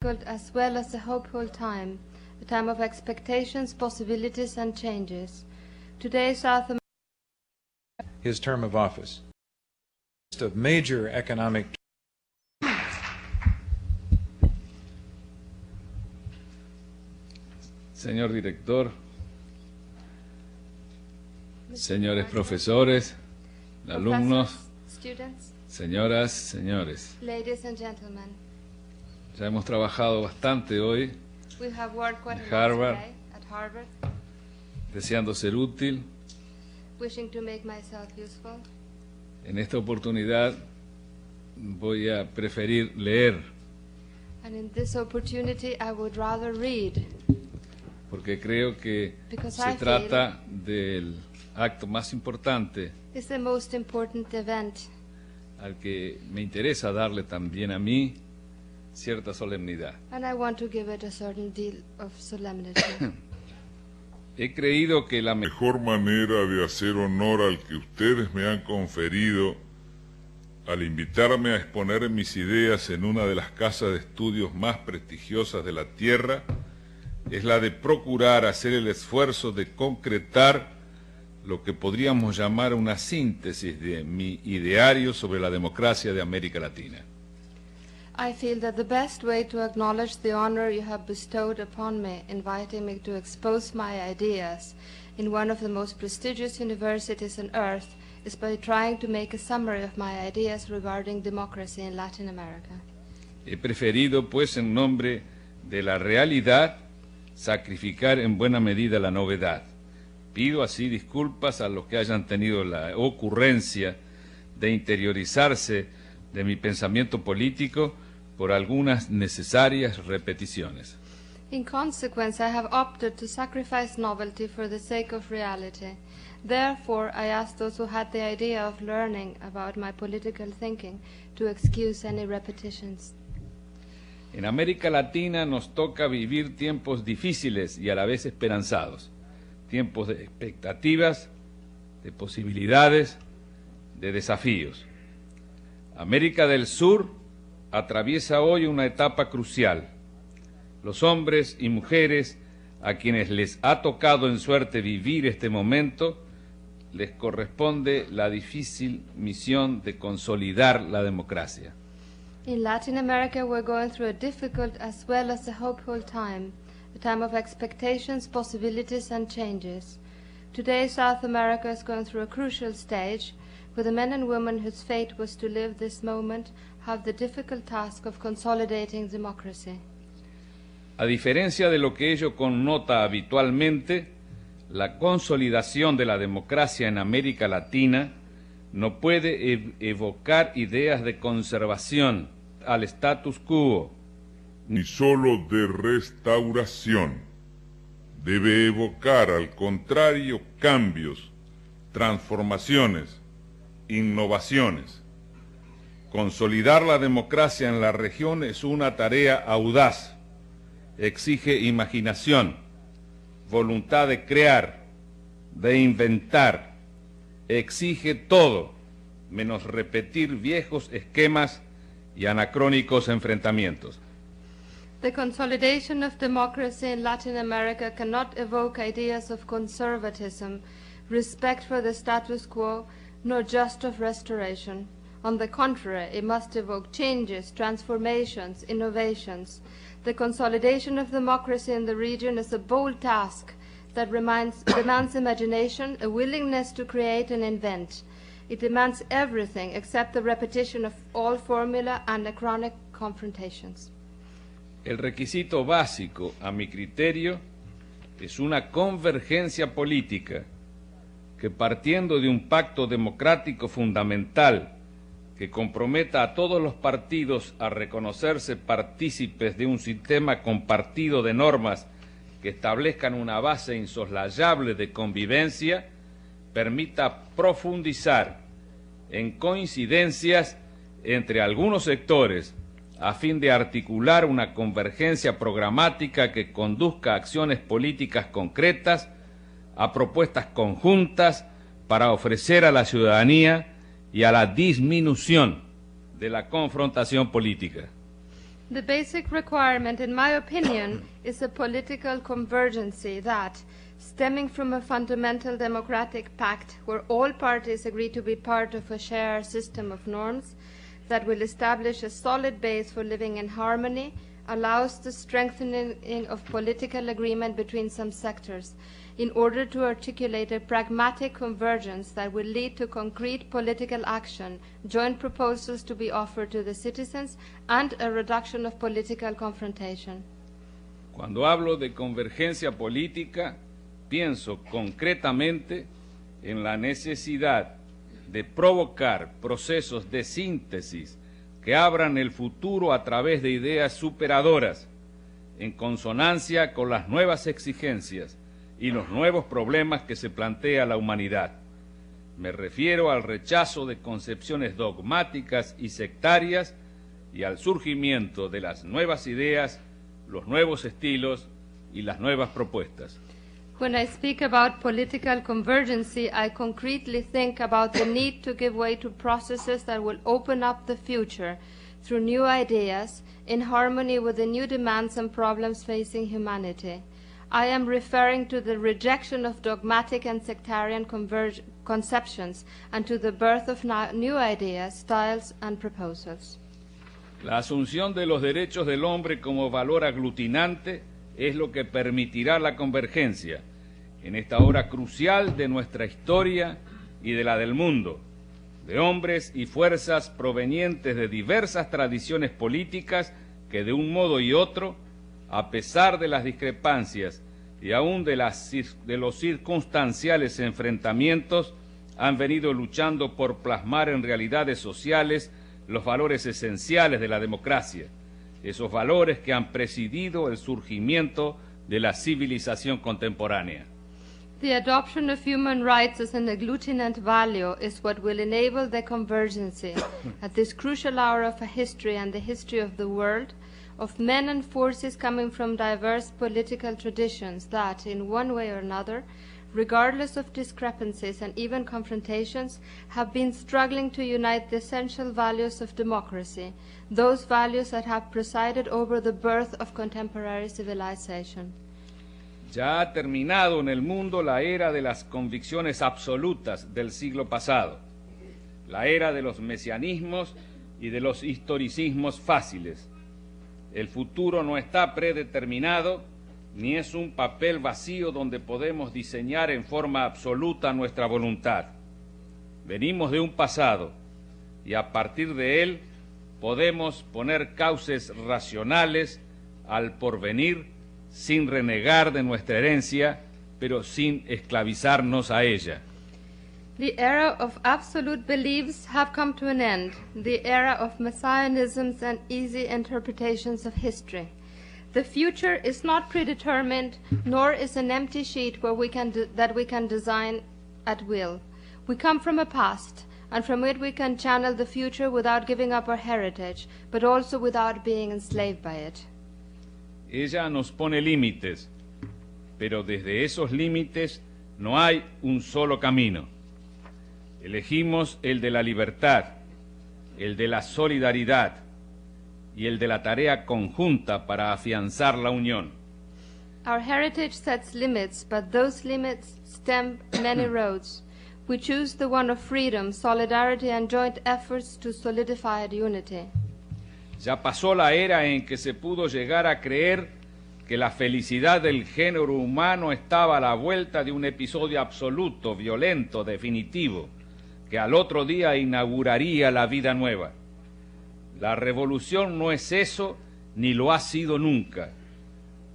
As well as a hopeful time, a time of expectations, possibilities, and changes. Today, South America. His term of office. Of major economic. Señor director, señores profesores, alumnos, students, señoras, señores. ladies and gentlemen. Ya hemos trabajado bastante hoy, We have worked quite en a lot Harvard. today at Harvard, deseando ser útil. wishing to make myself useful. En esta oportunidad voy a preferir leer, And in this opportunity, I would rather read, porque creo que Because se I trata del acto más importante it's the most important event, al que me interesa darle también a mí cierta solemnidad. and I want to give it a certain deal of solemnity. He creído que la Mejor manera de hacer honor al que ustedes me han conferido al invitarme a exponer mis ideas en una de las casas de estudios más prestigiosas de la Tierra es la de procurar hacer el esfuerzo de concretar lo que podríamos llamar una síntesis de mi ideario sobre la democracia de América Latina. I feel that the best way to acknowledge the honor you have bestowed upon me, inviting me to expose my ideas in one of the most prestigious universities on earth, is by trying to make a summary of my ideas regarding democracy in Latin America. He preferido, pues, en nombre de la realidad, sacrificar en buena medida la novedad. Pido así disculpas a los que hayan tenido la ocurrencia de interiorizarse de mi pensamiento político por algunas necesarias repeticiones. In consequence, I have opted to sacrifice novelty for the sake of reality. Therefore, I ask those who had the idea of learning about my political thinking to excuse any repetitions. En América Latina nos toca vivir tiempos difíciles y a la vez esperanzados, tiempos de expectativas, de posibilidades, de desafíos. América del Sur atraviesa hoy una etapa crucial. Los hombres y mujeres a quienes les ha tocado en suerte vivir este momento, les corresponde la difícil misión de consolidar la democracia. In Latin America, we're going through a difficult as well as a hopeful time, a time of expectations, possibilities, and changes. Today, South America is going through a crucial stage, where the men and women whose fate was to live this moment have the difficult task of consolidating democracy. A diferencia de lo que ello connota habitualmente, la consolidación de la democracia en América Latina no puede evocar ideas de conservación al status quo, ni solo de restauración. Debe evocar, al contrario, cambios, transformaciones, innovaciones. Consolidar la democracia en la región es una tarea audaz, exige imaginación, voluntad de crear, de inventar, exige todo, menos repetir viejos esquemas y anacrónicos enfrentamientos. The consolidation of democracy in Latin America cannot evoke ideas of conservatism, respect for the status quo, nor just of restoration. On the contrary, it must evoke changes, transformations, innovations. The consolidation of democracy in the region is a bold task that demands imagination, a willingness to create and invent. It demands everything except the repetition of all formula and anachronic confrontations. El requisito básico, a mi criterio, es una convergencia política que, partiendo de un pacto democrático fundamental que comprometa a todos los partidos a reconocerse partícipes de un sistema compartido de normas que establezcan una base insoslayable de convivencia, permita profundizar en coincidencias entre algunos sectores a fin de articular una convergencia programática que conduzca a acciones políticas concretas, a propuestas conjuntas para ofrecer a la ciudadanía y a la disminución de la confrontación política. The basic requirement, in my opinion, is a political convergency that, stemming from a fundamental democratic pact where all parties agree to be part of a shared system of norms that will establish a solid base for living in harmony, allows the strengthening of political agreement between some sectors in order to articulate a pragmatic convergence that will lead to concrete political action, joint proposals to be offered to the citizens, and a reduction of political confrontation. Cuando hablo de convergencia política, pienso concretamente en la necesidad de provocar procesos de síntesis que abran el futuro a través de ideas superadoras, en consonancia con las nuevas exigencias y los nuevos problemas que se plantea la humanidad. Me refiero al rechazo de concepciones dogmáticas y sectarias y al surgimiento de las nuevas ideas, los nuevos estilos y las nuevas propuestas. When I speak about political convergency, I concretely think about the need to give way to processes that will open up the future through new ideas in harmony with the new demands and problems facing humanity. I am referring to the rejection of dogmatic and sectarian conceptions and to the birth of new ideas, styles and proposals. La asunción de los derechos del hombre como valor aglutinante es lo que permitirá la convergencia en esta hora crucial de nuestra historia y de la del mundo, de hombres y fuerzas provenientes de diversas tradiciones políticas que de un modo y otro, a pesar de las discrepancias y aún de los circunstanciales enfrentamientos, han venido luchando por plasmar en realidades sociales los valores esenciales de la democracia, esos valores que han presidido el surgimiento de la civilización contemporánea. The adoption of human rights as an agglutinant value is what will enable the convergency at this crucial hour of a history and the history of the world, of men and forces coming from diverse political traditions that, in one way or another, regardless of discrepancies and even confrontations, have been struggling to unite the essential values of democracy, those values that have presided over the birth of contemporary civilization. Ya ha terminado en el mundo la era de las convicciones absolutas del siglo pasado, la era de los mesianismos y de los historicismos fáciles. El futuro no está predeterminado, ni es un papel vacío donde podemos diseñar en forma absoluta nuestra voluntad. Venimos de un pasado y a partir de él podemos poner cauces racionales al porvenir sin renegar de nuestra herencia, pero sin esclavizarnos a ella. The era of absolute beliefs have come to an end, the era of messianisms and easy interpretations of history. The future is not predetermined, nor is an empty sheet where that we can design at will. We come from a past, and from it we can channel the future without giving up our heritage, but also without being enslaved by it. Ella nos pone límites, pero desde esos límites no hay un solo camino. Elegimos el de la libertad, el de la solidaridad y el de la tarea conjunta para afianzar la unión. Our heritage sets limits, but those limits stem many roads. We choose the one of freedom, solidarity and joint efforts to solidify unity. Ya pasó la era en que se pudo llegar a creer que la felicidad del género humano estaba a la vuelta de un episodio absoluto, violento, definitivo, que al otro día inauguraría la vida nueva. La revolución no es eso, ni lo ha sido nunca.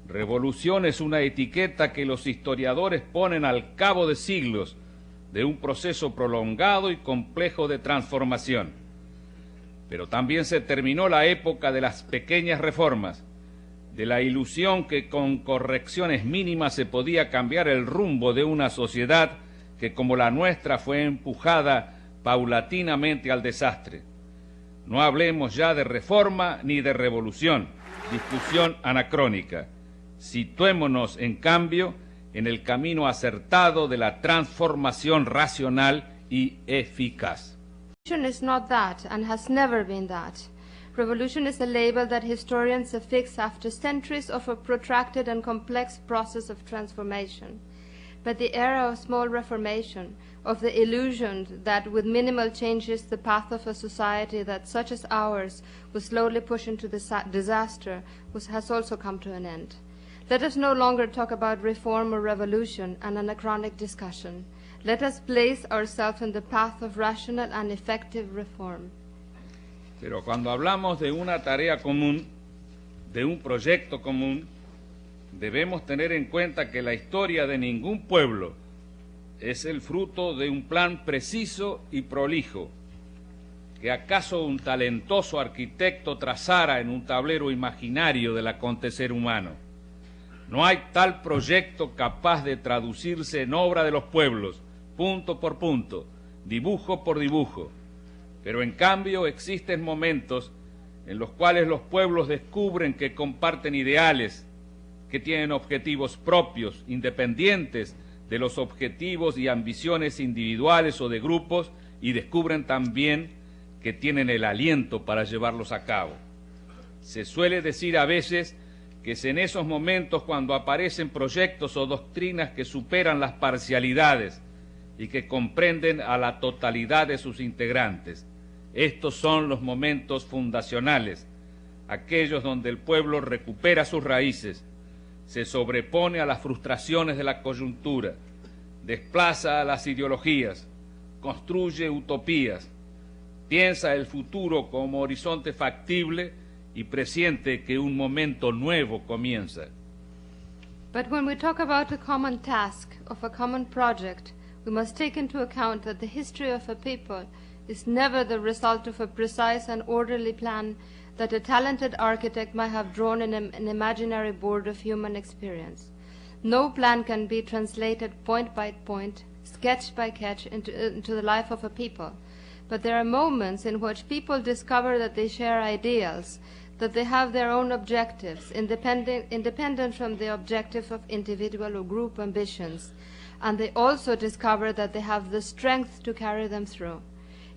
Revolución es una etiqueta que los historiadores ponen al cabo de siglos de un proceso prolongado y complejo de transformación. Pero también se terminó la época de las pequeñas reformas, de la ilusión que con correcciones mínimas se podía cambiar el rumbo de una sociedad que como la nuestra fue empujada paulatinamente al desastre. No hablemos ya de reforma ni de revolución, discusión anacrónica. Situémonos, en cambio, en el camino acertado de la transformación racional y eficaz. Is not that and has never been that. Revolution is a label that historians affix after centuries of a protracted and complex process of transformation. But the era of small reformation, of the illusion that with minimal changes the path of a society that such as ours will slowly push into disaster, has also come to an end. Let us no longer talk about reform or revolution, an anachronic discussion. Let us place ourselves in the path of rational and effective reform. Pero cuando hablamos de una tarea común, de un proyecto común, debemos tener en cuenta que la historia de ningún pueblo es el fruto de un plan preciso y prolijo, que acaso un talentoso arquitecto trazara en un tablero imaginario del acontecer humano. No hay tal proyecto capaz de traducirse en obra de los pueblos, punto por punto, dibujo por dibujo. Pero en cambio existen momentos en los cuales los pueblos descubren que comparten ideales, que tienen objetivos propios, independientes de los objetivos y ambiciones individuales o de grupos, y descubren también que tienen el aliento para llevarlos a cabo. Se suele decir a veces que es en esos momentos cuando aparecen proyectos o doctrinas que superan las parcialidades y que comprenden a la totalidad de sus integrantes. Estos son los momentos fundacionales, aquellos donde el pueblo recupera sus raíces, se sobrepone a las frustraciones de la coyuntura, desplaza a las ideologías, construye utopías, piensa el futuro como horizonte factible y presiente que un momento nuevo comienza. But when we talk about a common task, of a common project, we must take into account that the history of a people is never the result of a precise and orderly plan that a talented architect might have drawn in an imaginary board of human experience. No plan can be translated point by point, sketch by sketch, into the life of a people. But there are moments in which people discover that they share ideals, that they have their own objectives, independent from the objectives of individual or group ambitions, and they also discover that they have the strength to carry them through.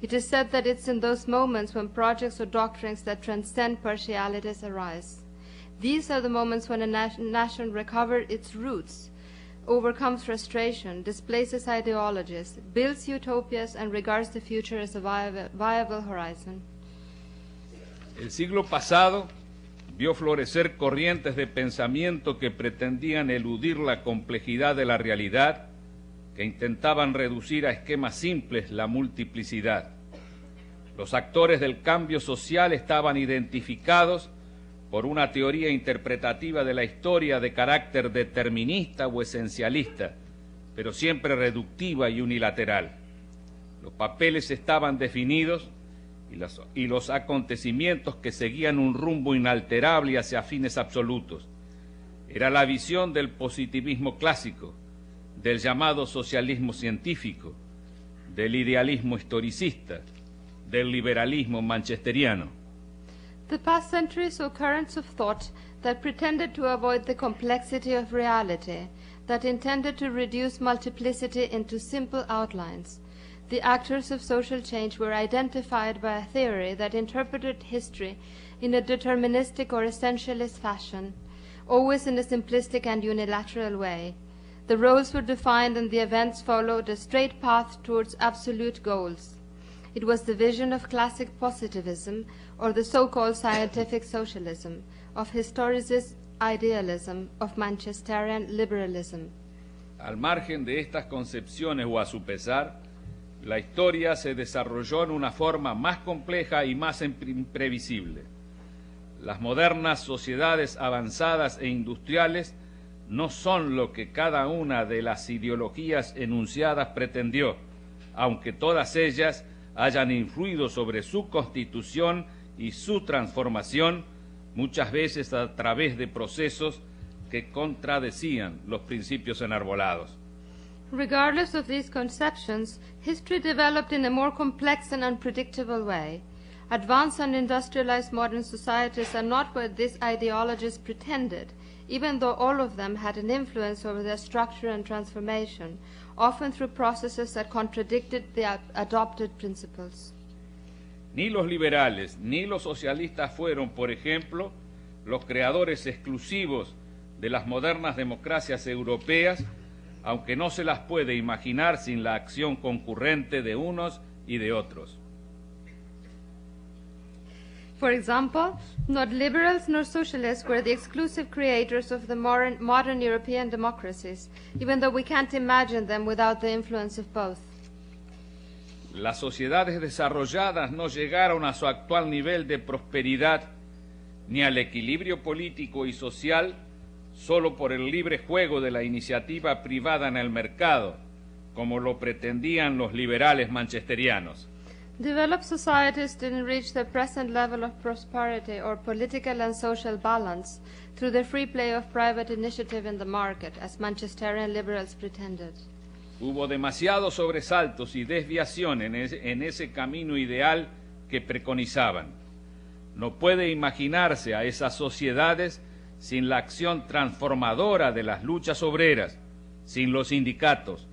It is said that it's in those moments when projects or doctrines that transcend partialities arise. These are the moments when a nation recovers its roots, overcomes frustration, displaces ideologies, builds utopias, and regards the future as a viable horizon. El siglo pasado vio florecer corrientes de pensamiento que pretendían eludir la complejidad de la realidad, que intentaban reducir a esquemas simples la multiplicidad. Los actores del cambio social estaban identificados por una teoría interpretativa de la historia de carácter determinista o esencialista, pero siempre reductiva y unilateral. Los papeles estaban definidos y los acontecimientos que seguían un rumbo inalterable hacia fines absolutos. Era la visión del positivismo clásico, del llamado socialismo científico, del idealismo historicista, del liberalismo manchesteriano. The past centuries saw currents of thought that pretended to avoid the complexity of reality, that intended to reduce multiplicity into simple outlines. The actors of social change were identified by a theory that interpreted history in a deterministic or essentialist fashion, always in a simplistic and unilateral way. The roles were defined and the events followed a straight path towards absolute goals. It was the vision of classic positivism, or the so-called scientific socialism, of historicist idealism, of Manchesterian liberalism. Al margen de estas concepciones o a su pesar, la historia se desarrolló en una forma más compleja y más imprevisible. Las modernas sociedades avanzadas e industriales no son lo que cada una de las ideologías enunciadas pretendió, aunque todas ellas hayan influido sobre su constitución y su transformación, muchas veces a través de procesos que contradecían los principios enarbolados. Regardless of these conceptions, history developed in a more complex and unpredictable way. Advanced and industrialized modern societies are not what these ideologies pretended, even though all of them had an influence over their structure and transformation, often through processes that contradicted the adopted principles. Ni los liberales ni los socialistas fueron, por ejemplo, los creadores exclusivos de las modernas democracias europeas, aunque no se las puede imaginar sin la acción concurrente de unos y de otros. For example, not liberals nor socialists were the exclusive creators of the modern European democracies, even though we can't imagine them without the influence of both. Las sociedades desarrolladas no llegaron a su actual nivel de prosperidad ni al equilibrio político y social solo por el libre juego de la iniciativa privada en el mercado, como lo pretendían los liberales manchesterianos. Developed societies didn't reach their present level of prosperity or political and social balance through the free play of private initiative in the market, as Manchesterian liberals pretended. Hubo demasiados sobresaltos y desviaciones en ese camino ideal que preconizaban. No puede imaginarse a esas sociedades sin la acción transformadora de las luchas obreras, sin los sindicatos.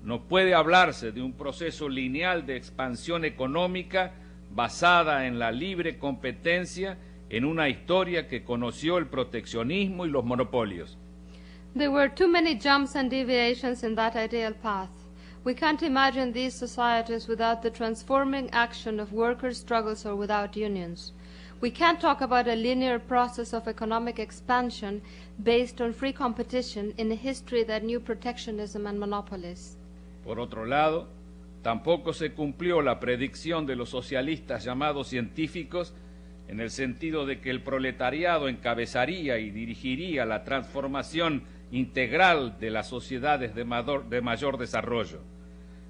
No puede hablarse de un proceso lineal de expansión económica basada en la libre competencia en una historia que conoció el proteccionismo y los monopolios. There were too many jumps and deviations in that ideal path. We can't imagine these societies without the transforming action of workers' struggles or without unions. We can't talk about a linear process of economic expansion based on free competition in a history that knew protectionism and monopolies. Por otro lado, tampoco se cumplió la predicción de los socialistas llamados científicos en el sentido de que el proletariado encabezaría y dirigiría la transformación integral de las sociedades de mayor desarrollo.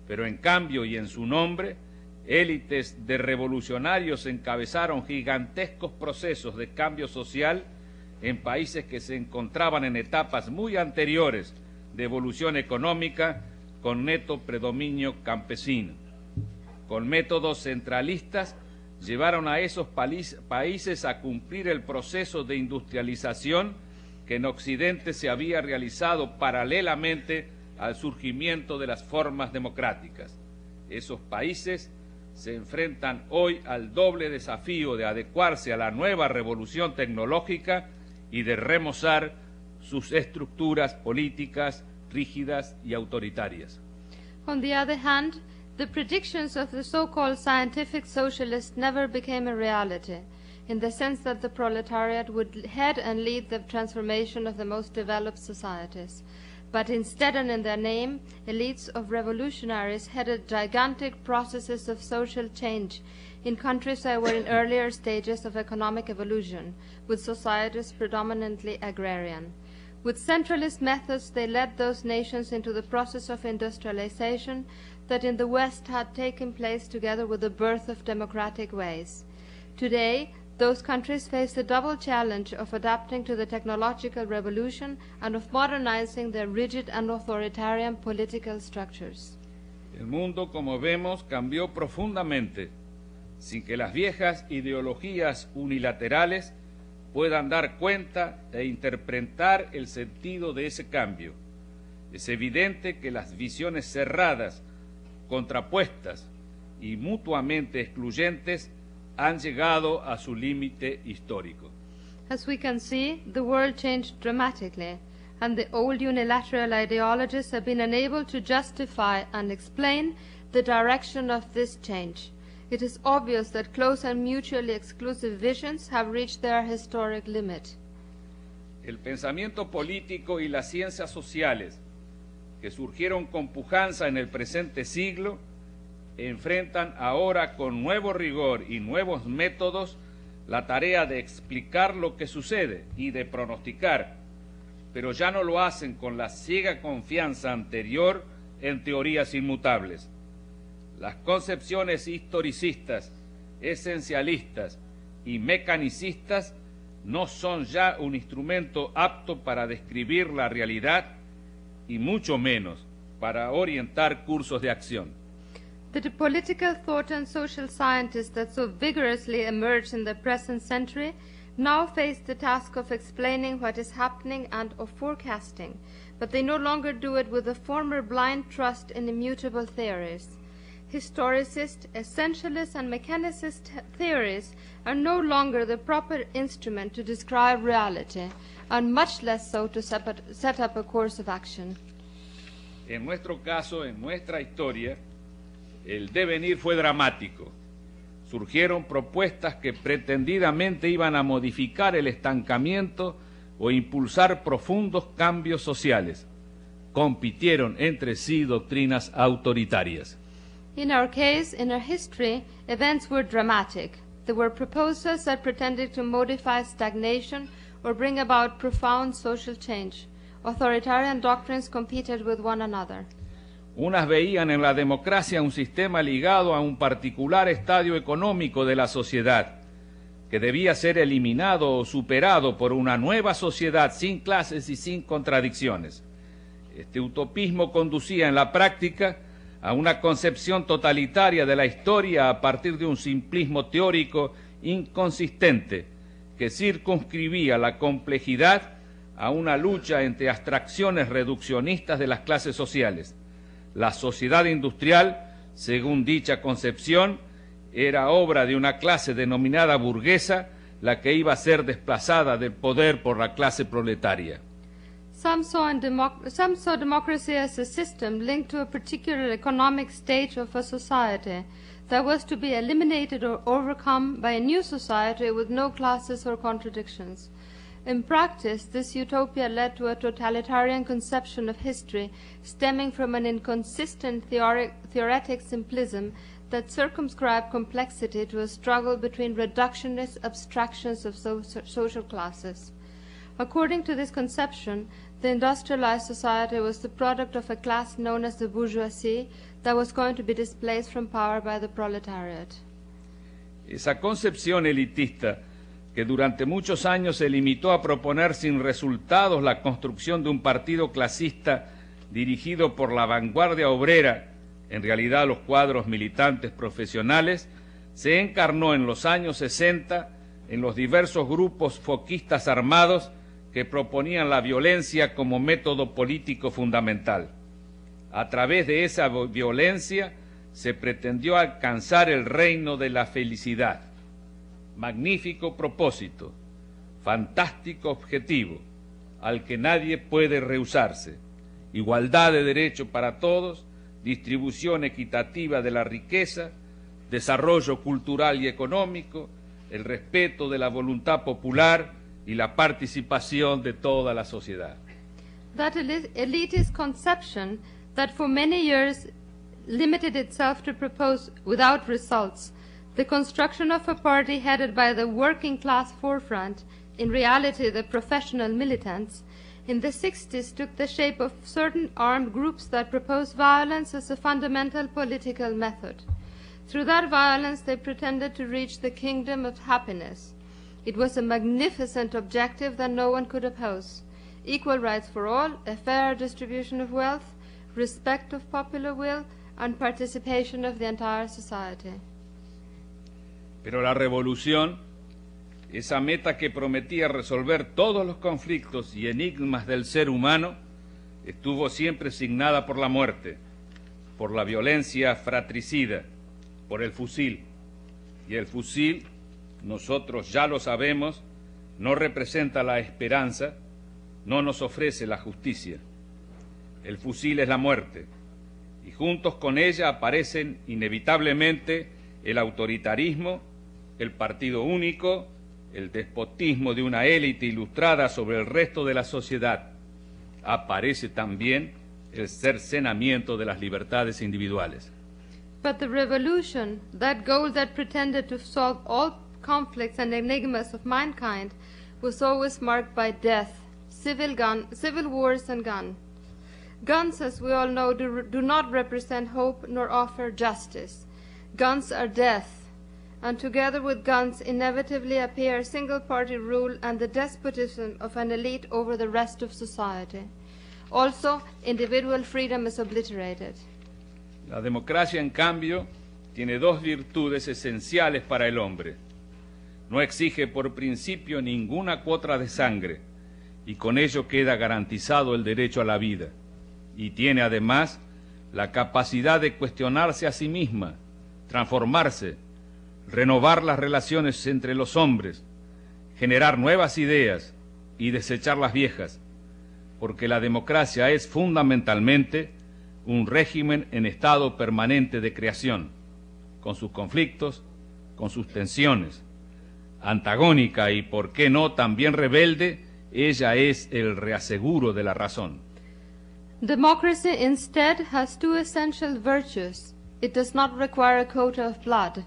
Pero en cambio y en su nombre, élites de revolucionarios encabezaron gigantescos procesos de cambio social en países que se encontraban en etapas muy anteriores de evolución económica con neto predominio campesino. Con métodos centralistas llevaron a esos países a cumplir el proceso de industrialización que en Occidente se había realizado paralelamente al surgimiento de las formas democráticas. Esos países se enfrentan hoy al doble desafío de adecuarse a la nueva revolución tecnológica y de remozar sus estructuras políticas rígidas y autoritarias. On the other hand, the predictions of the so-called scientific socialists never became a reality, in the sense that the proletariat would head and lead the transformation of the most developed societies. But instead, and in their name, elites of revolutionaries headed gigantic processes of social change in countries that were in earlier stages of economic evolution, with societies predominantly agrarian. With centralist methods, they led those nations into the process of industrialization that in the West had taken place together with the birth of democratic ways. Today, those countries face the double challenge of adapting to the technological revolution and of modernizing their rigid and authoritarian political structures. El mundo, como vemos, cambió profundamente, sin que las viejas ideologías unilaterales puedan dar cuenta e interpretar el sentido de ese cambio. Es evidente que las visiones cerradas, contrapuestas y mutuamente excluyentes han llegado a su límite histórico. As we can see, the world changed dramatically, and the old unilateral ideologies have been unable to justify and explain the direction of this change. It is obvious that close and mutually exclusive visions have reached their historic limit. El pensamiento político y las ciencias sociales, que surgieron con pujanza en el presente siglo, enfrentan ahora con nuevo rigor y nuevos métodos la tarea de explicar lo que sucede y de pronosticar, pero ya no lo hacen con la ciega confianza anterior en teorías inmutables. Las concepciones historicistas, esencialistas y mecanicistas no son ya un instrumento apto para describir la realidad y mucho menos para orientar cursos de acción. The political thought and social scientists that so vigorously emerged in the present century now face the task of explaining what is happening and of forecasting, but they no longer do it with the former blind trust in immutable theories. Historicist, essentialist, and mechanicist theories are no longer the proper instrument to describe reality, and much less so to set up a course of action. En nuestro caso, en nuestra historia, el devenir fue dramático. Surgieron propuestas que pretendidamente iban a modificar el estancamiento o impulsar profundos cambios sociales. Compitieron entre sí doctrinas autoritarias. In our case, in our history, events were dramatic. There were proposals that pretended to modify stagnation or bring about profound social change. Authoritarian doctrines competed with one another. Unas veían en la democracia un sistema ligado a un particular estadio económico de la sociedad, que debía ser eliminado o superado por una nueva sociedad sin clases y sin contradicciones. Este utopismo conducía en la práctica a una concepción totalitaria de la historia a partir de un simplismo teórico inconsistente que circunscribía la complejidad a una lucha entre abstracciones reduccionistas de las clases sociales. La sociedad industrial, según dicha concepción, era obra de una clase denominada burguesa, la que iba a ser desplazada del poder por la clase proletaria. Some saw democracy as a system linked to a particular economic stage of a society that was to be eliminated or overcome by a new society with no classes or contradictions. In practice, this utopia led to a totalitarian conception of history stemming from an inconsistent theoretic simplism that circumscribed complexity to a struggle between reductionist abstractions of social classes. According to this conception, the industrialized society was the product of a class known as the bourgeoisie that was going to be displaced from power by the proletariat. Esa concepción elitista, que durante muchos años se limitó a proponer sin resultados la construcción de un partido clasista dirigido por la vanguardia obrera, en realidad los cuadros militantes profesionales, se encarnó en los años 60 en los diversos grupos foquistas armados que proponían la violencia como método político fundamental. A través de esa violencia se pretendió alcanzar el reino de la felicidad. Magnífico propósito, fantástico objetivo, al que nadie puede rehusarse. Igualdad de derecho para todos, distribución equitativa de la riqueza, desarrollo cultural y económico, el respeto de la voluntad popular y la participación de toda la sociedad. That elitist conception that for many years limited itself to propose without results the construction of a party headed by the working class forefront, in reality the professional militants, in the 60s took the shape of certain armed groups that proposed violence as a fundamental political method. Through that violence they pretended to reach the kingdom of happiness. It was a magnificent objective that no one could oppose. Equal rights for all, a fair distribution of wealth, respect of popular will, and participation of the entire society. Pero la revolución, esa meta que prometía resolver todos los conflictos y enigmas del ser humano, estuvo siempre signada por la muerte, por la violencia fratricida, por el fusil. Y el fusil, nosotros ya lo sabemos, no representa la esperanza, no nos ofrece la justicia. El fusil es la muerte, y juntos con ella aparecen inevitablemente el autoritarismo, el partido único, el despotismo de una élite ilustrada sobre el resto de la sociedad. Aparece también el cercenamiento de las libertades individuales. But the revolution, that goal that pretended to solve all conflicts and enigmas of mankind, was always marked by death, civil wars and gun. Guns, as we all know, do not represent hope nor offer justice. Guns are death, and together with guns inevitably appear single-party rule and the despotism of an elite over the rest of society. Also, individual freedom is obliterated. La democracia, en cambio, tiene dos virtudes esenciales para el hombre. No exige por principio ninguna cuota de sangre, y con ello queda garantizado el derecho a la vida. Y tiene además la capacidad de cuestionarse a sí misma, transformarse, renovar las relaciones entre los hombres, generar nuevas ideas y desechar las viejas, porque la democracia es fundamentalmente un régimen en estado permanente de creación, con sus conflictos, con sus tensiones. Antagónica y, por qué no, también rebelde, ella es el reaseguro de la razón. Democracy instead has two essential virtues. It does not require a quota of blood,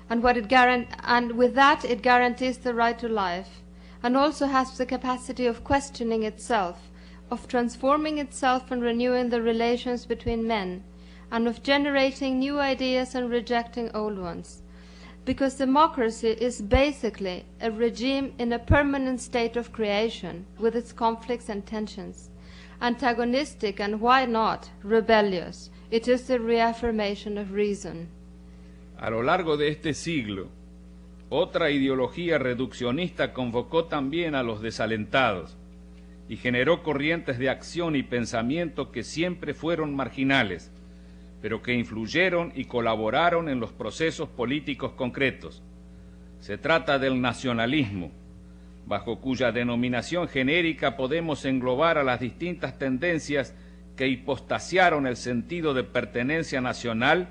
and with that it guarantees the right to life, and also has the capacity of questioning itself, of transforming itself and renewing the relations between men, and of generating new ideas and rejecting old ones. Because democracy is basically a regime in a permanent state of creation, with its conflicts and tensions. Antagonistic and, why not, rebellious, it is the reaffirmation of reason. A lo largo de este siglo, otra ideología reduccionista convocó también a los desalentados y generó corrientes de acción y pensamiento que siempre fueron marginales, pero que influyeron y colaboraron en los procesos políticos concretos. Se trata del nacionalismo, bajo cuya denominación genérica podemos englobar a las distintas tendencias que hipostasiaron el sentido de pertenencia nacional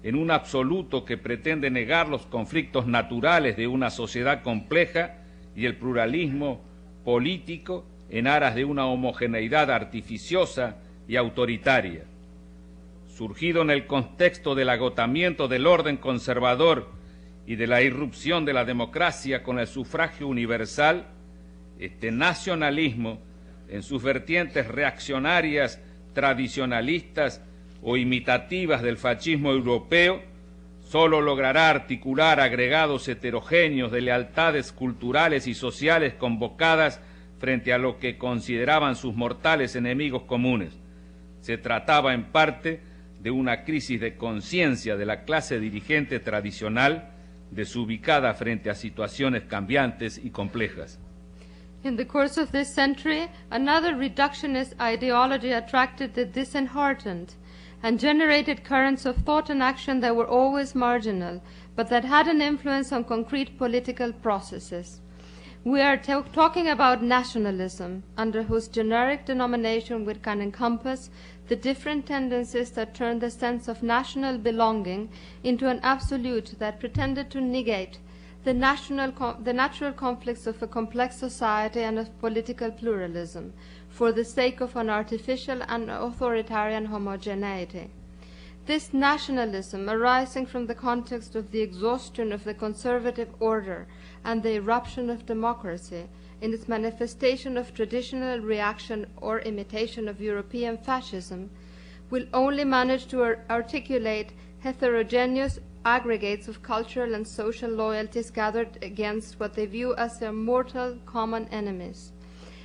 en un absoluto que pretende negar los conflictos naturales de una sociedad compleja y el pluralismo político en aras de una homogeneidad artificiosa y autoritaria. Surgido en el contexto del agotamiento del orden conservador y de la irrupción de la democracia con el sufragio universal, este nacionalismo, en sus vertientes reaccionarias, tradicionalistas o imitativas del fascismo europeo, solo logrará articular agregados heterogéneos de lealtades culturales y sociales convocadas frente a lo que consideraban sus mortales enemigos comunes. Se trataba en parte de una crisis de conciencia de la clase dirigente tradicional, desubicada frente a situaciones cambiantes y complejas. In the course of this century, another reductionist ideology attracted the disheartened and generated currents of thought and action that were always marginal, but that had an influence on concrete political processes. We are talking about nationalism, under whose generic denomination we can encompass the different tendencies that turned the sense of national belonging into an absolute that pretended to negate the natural conflicts of a complex society and of political pluralism for the sake of an artificial and authoritarian homogeneity. This nationalism, arising from the context of the exhaustion of the conservative order and the eruption of democracy, in its manifestation of traditional reaction or imitation of European fascism, will only manage to articulate heterogeneous aggregates of cultural and social loyalties gathered against what they view as their mortal common enemies.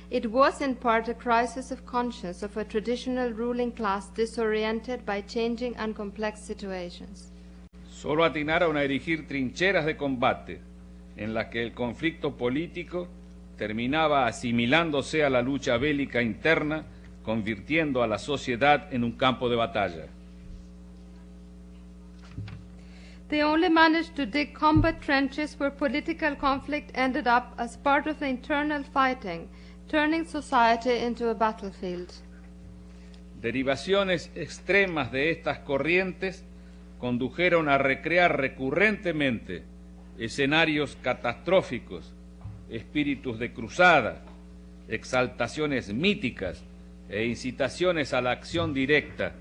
It was in part a crisis of conscience of a traditional ruling class disoriented by changing and complex situations. Solo atinaron a erigir trincheras de combate en las que el conflicto político terminaba asimilándose a la lucha bélica interna, convirtiendo a la sociedad en un campo de batalla. They only managed to dig combat trenches where political conflict ended up as part of the internal fighting, turning society into a battlefield. Derivaciones extremas de estas corrientes condujeron a recrear recurrentemente escenarios catastróficos, espíritus de cruzada, exaltaciones míticas e incitaciones a la acción directa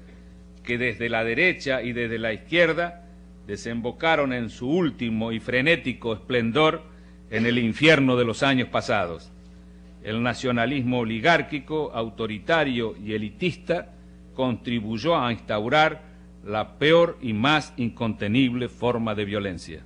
que desde la derecha y desde la izquierda desembocaron en su último y frenético esplendor en el infierno de los años pasados. El nacionalismo oligárquico, autoritario y elitista contribuyó a instaurar la peor y más incontenible forma de violencia.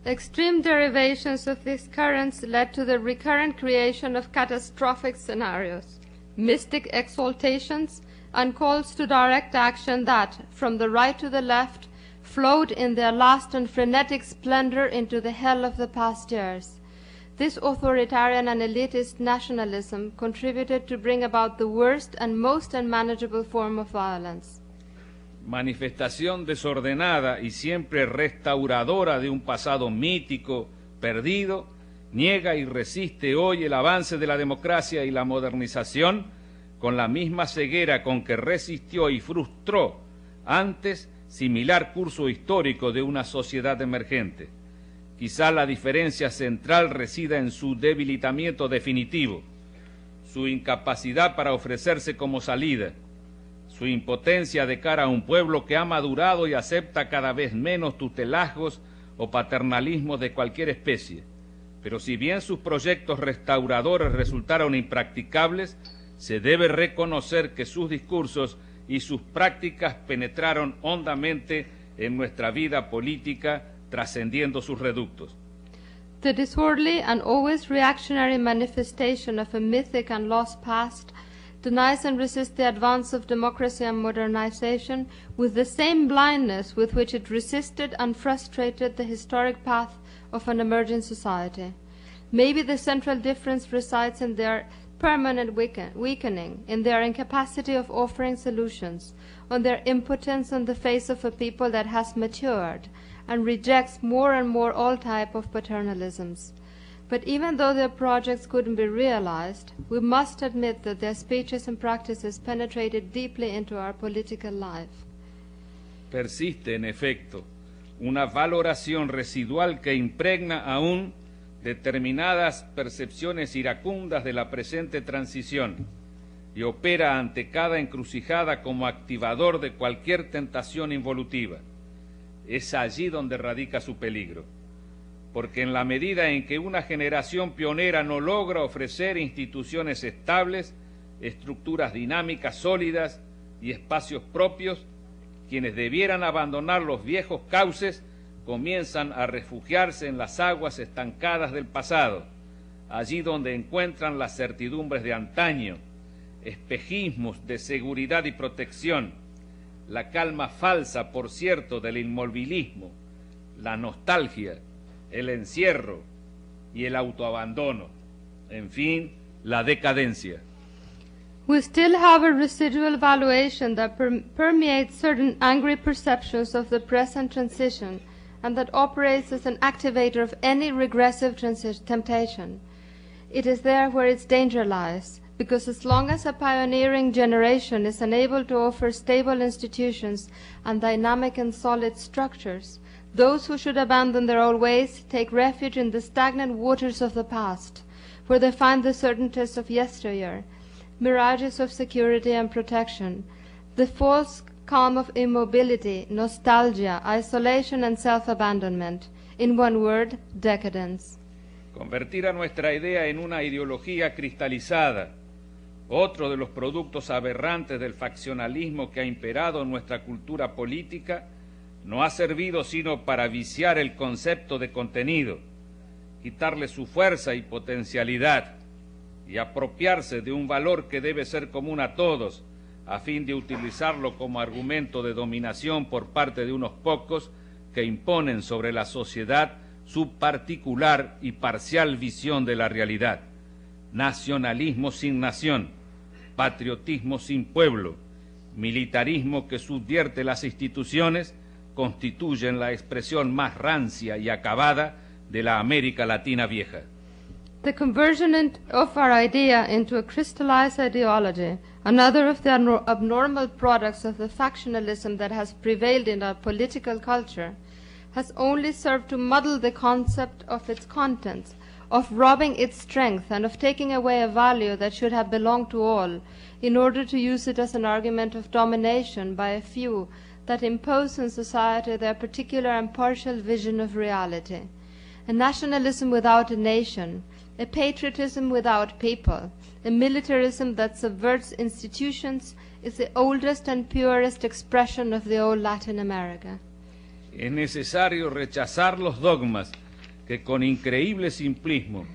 Extreme derivations of these currents led to the recurrent creation of catastrophic scenarios, mystic exaltations, and calls to direct action that, from the right to the left, flowed in their last and frenetic splendor into the hell of the past years. This authoritarian and elitist nationalism contributed to bring about the worst and most unmanageable form of violence. manifestación desordenada y siempre restauradora de un pasado mítico, perdido, niega y resiste hoy el avance de la democracia y la modernización con la misma ceguera con que resistió y frustró antes similar curso histórico de una sociedad emergente. Quizá la diferencia central resida en su debilitamiento definitivo, su incapacidad para ofrecerse como salida, su impotencia de cara a un pueblo que ha madurado y acepta cada vez menos tutelazgos o paternalismos de cualquier especie. Pero si bien sus proyectos restauradores resultaron impracticables, se debe reconocer que sus discursos y sus prácticas penetraron hondamente en nuestra vida política, trascendiendo sus reductos. The disorderly and always reactionary manifestation of a mythic and lost past denies and resists the advance of democracy and modernization with the same blindness with which it resisted and frustrated the historic path of an emerging society. Maybe the central difference resides in their permanent weakening, in their incapacity of offering solutions, on their impotence in the face of a people that has matured and rejects more and more all type of paternalisms. But even though their projects couldn't be realized, we must admit that their speeches and practices penetrated deeply into our political life. Persiste, en efecto, una valoración residual que impregna aún determinadas percepciones iracundas de la presente transición y opera ante cada encrucijada como activador de cualquier tentación involutiva. Es allí donde radica su peligro, porque en la medida en que una generación pionera no logra ofrecer instituciones estables, estructuras dinámicas sólidas y espacios propios, quienes debieran abandonar los viejos cauces comienzan a refugiarse en las aguas estancadas del pasado, allí donde encuentran las certidumbres de antaño, espejismos de seguridad y protección, la calma falsa, por cierto, del inmovilismo, la nostalgia, el encierro y el autoabandono, en fin, la decadencia. We still have a residual valuation that permeates certain angry perceptions of the present transition and that operates as an activator of any regressive temptation. It is there where its danger lies, because as long as a pioneering generation is unable to offer stable institutions and dynamic and solid structures, those who should abandon their old ways take refuge in the stagnant waters of the past, where they find the certainties of yesteryear, mirages of security and protection, the false calm of immobility, nostalgia, isolation and self-abandonment. In one word, decadence. Convertir a nuestra idea en una ideología cristalizada, otro de los productos aberrantes del faccionalismo que ha imperado en nuestra cultura política, no ha servido sino para viciar el concepto de contenido, quitarle su fuerza y potencialidad y apropiarse de un valor que debe ser común a todos, a fin de utilizarlo como argumento de dominación por parte de unos pocos que imponen sobre la sociedad su particular y parcial visión de la realidad. Nacionalismo sin nación, patriotismo sin pueblo, militarismo que subvierte las instituciones, constituyen la expresión más rancia y acabada de la América Latina vieja. The conversion of our idea into a crystallized ideology, another of the abnormal products of the factionalism that has prevailed in our political culture, has only served to muddle the concept of its contents, of robbing its strength, and of taking away a value that should have belonged to all, in order to use it as an argument of domination by a few that impose on society their particular and partial vision of reality. A nationalism without a nation, a patriotism without people, a militarism that subverts institutions is the oldest and purest expression of the old Latin America. Es necesario rechazar los dogmas que con increíble simplismo,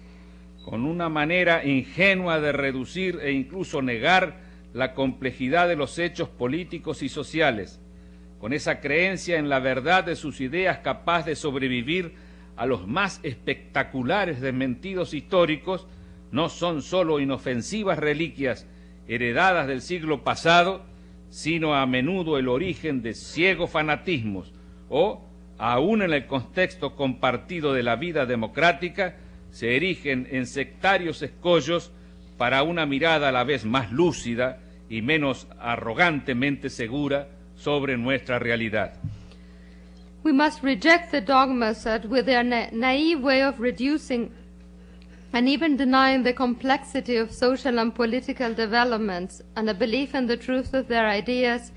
con una manera ingenua de reducir e incluso negar la complejidad de los hechos políticos y sociales, con esa creencia en la verdad de sus ideas capaz de sobrevivir a los más espectaculares desmentidos históricos, no son sólo inofensivas reliquias heredadas del siglo pasado, sino a menudo el origen de ciegos fanatismos o, aún en el contexto compartido de la vida democrática, se erigen en sectarios escollos para una mirada a la vez más lúcida y menos arrogantemente segura sobre nuestra realidad. We must reject the dogmas that, with their naive way of reducing and even denying the complexity of social and political developments and a belief in the truth of their ideas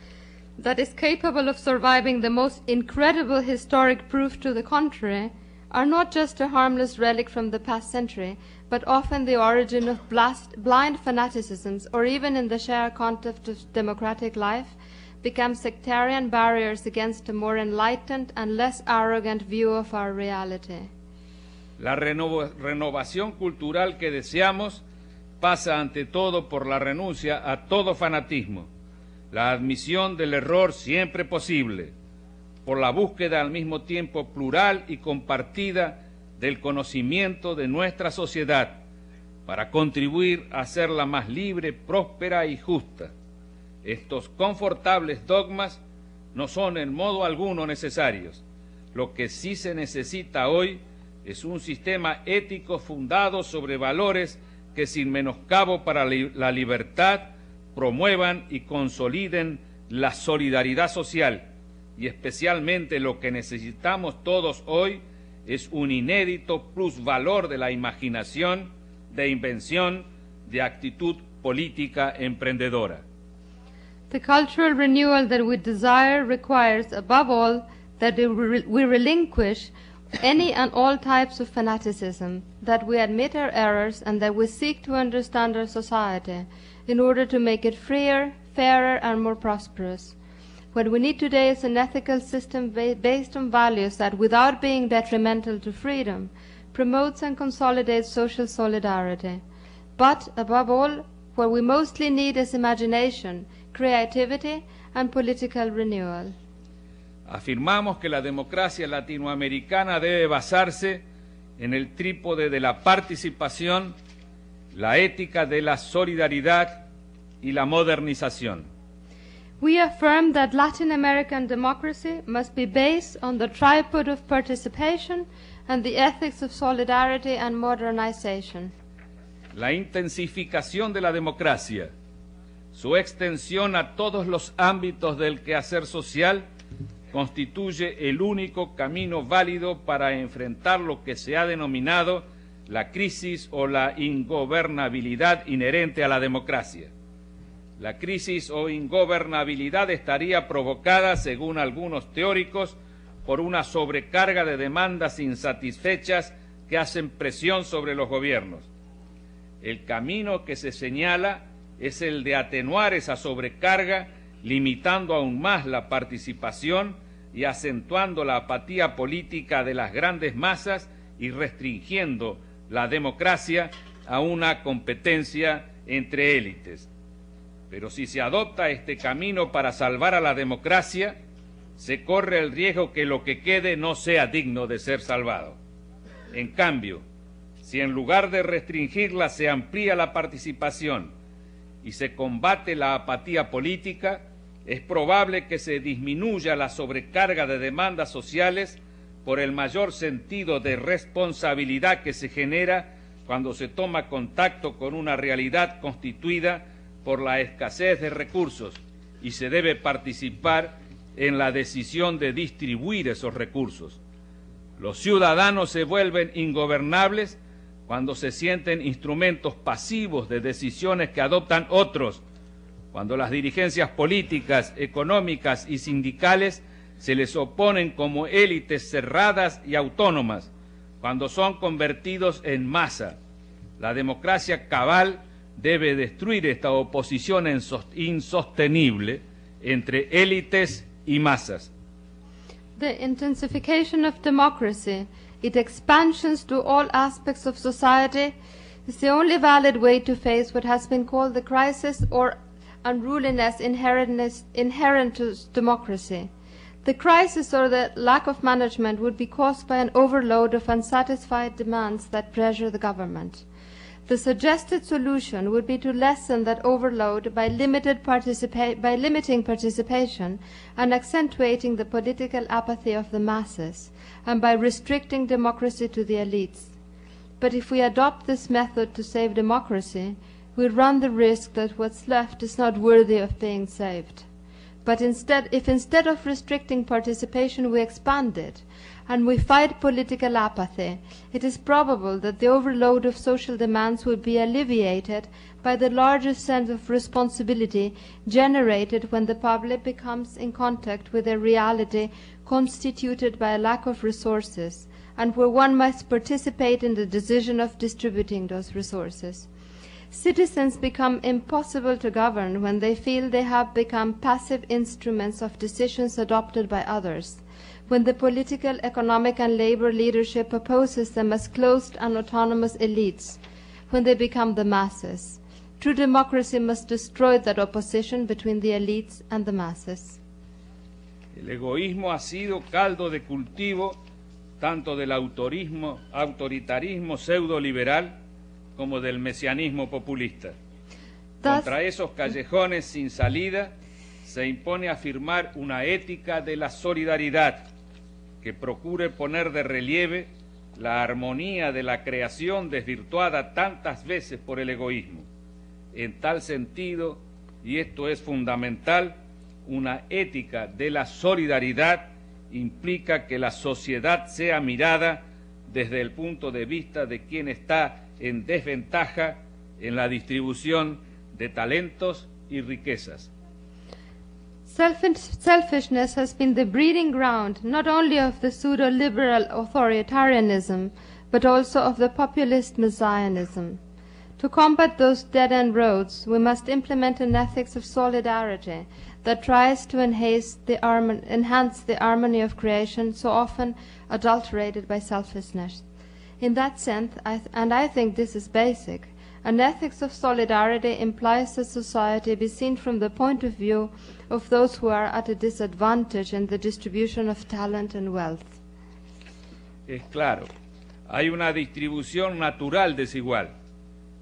that is capable of surviving the most incredible historic proof to the contrary, are not just a harmless relic from the past century, but often the origin of blind fanaticisms, or even in the shared context of democratic life, become sectarian barriers against a more enlightened and less arrogant view of our reality. La renovación cultural que deseamos pasa ante todo por la renuncia a todo fanatismo, la admisión del error siempre posible, por la búsqueda al mismo tiempo plural y compartida del conocimiento de nuestra sociedad, para contribuir a hacerla más libre, próspera y justa. Estos confortables dogmas no son en modo alguno necesarios. Lo que sí se necesita hoy es un sistema ético fundado sobre valores que, sin menoscabo para la libertad, promuevan y consoliden la solidaridad social, y especialmente lo que necesitamos todos hoy es un inédito plusvalor de la imaginación, de invención, de actitud política emprendedora. The cultural renewal that we desire requires, above all, that we relinquish any and all types of fanaticism, that we admit our errors, and that we seek to understand our society in order to make it freer, fairer, and more prosperous. What we need today is an ethical system based on values that, without being detrimental to freedom, promotes and consolidates social solidarity. But, above all, what we mostly need is imagination, creativity, and political renewal. Afirmamos que la democracia latinoamericana debe basarse en el trípode de la participación, la ética de la solidaridad y la modernización. We affirm that Latin American democracy must be based on the tripod of participation and the ethics of solidarity and modernization. La intensificación de la democracia, su extensión a todos los ámbitos del quehacer social, constituye el único camino válido para enfrentar lo que se ha denominado la crisis o la ingobernabilidad inherente a la democracia. La crisis o ingobernabilidad estaría provocada, según algunos teóricos, por una sobrecarga de demandas insatisfechas que hacen presión sobre los gobiernos. El camino que se señala es el de atenuar esa sobrecarga, limitando aún más la participación y acentuando la apatía política de las grandes masas y restringiendo la democracia a una competencia entre élites. Pero si se adopta este camino para salvar a la democracia, se corre el riesgo que lo que quede no sea digno de ser salvado. En cambio, si en lugar de restringirla se amplía la participación y se combate la apatía política, es probable que se disminuya la sobrecarga de demandas sociales por el mayor sentido de responsabilidad que se genera cuando se toma contacto con una realidad constituida por la escasez de recursos y se debe participar en la decisión de distribuir esos recursos. Los ciudadanos se vuelven ingobernables cuando se sienten instrumentos pasivos de decisiones que adoptan otros, cuando las dirigencias políticas, económicas y sindicales se les oponen como élites cerradas y autónomas, cuando son convertidos en masa. La democracia cabal debe destruir esta oposición insostenible entre élites y masas. The intensification of democracy, its expansions to all aspects of society, is the only valid way to face what has been called the crisis or unruliness inherent to democracy. The crisis or the lack of management would be caused by an overload of unsatisfied demands that pressure the government. The suggested solution would be to lessen that overload by limiting participation and accentuating the political apathy of the masses, and by restricting democracy to the elites. But if we adopt this method to save democracy, we run the risk that what's left is not worthy of being saved. But if instead of restricting participation we expand it, and we fight political apathy, it is probable that the overload of social demands will be alleviated by the larger sense of responsibility generated when the public becomes in contact with a reality constituted by a lack of resources, and where one must participate in the decision of distributing those resources. Citizens become impossible to govern when they feel they have become passive instruments of decisions adopted by others, when the political, economic and labor leadership opposes them as closed and autonomous elites, when they become the masses. True democracy must destroy that opposition between the elites and the masses. El egoísmo ha sido caldo de cultivo tanto del autoritarismo pseudo-liberal como del mesianismo populista. Contra esos callejones sin salida se impone afirmar una ética de la solidaridad que procure poner de relieve la armonía de la creación desvirtuada tantas veces por el egoísmo. En tal sentido, y esto es fundamental, una ética de la solidaridad implica que la sociedad sea mirada desde el punto de vista de quien está en desventaja en la distribución de talentos y riquezas. Selfishness has been the breeding ground not only of the pseudo-liberal authoritarianism, but also of the populist messianism. To combat those dead-end roads, we must implement an ethics of solidarity that tries to enhance the harmony of creation so often adulterated by selfishness. In that sense, and I think this is basic, an ethics of solidarity implies that society be seen from the point of view of those who are at a disadvantage in the distribution of talent and wealth. Es claro, hay una distribución natural desigual.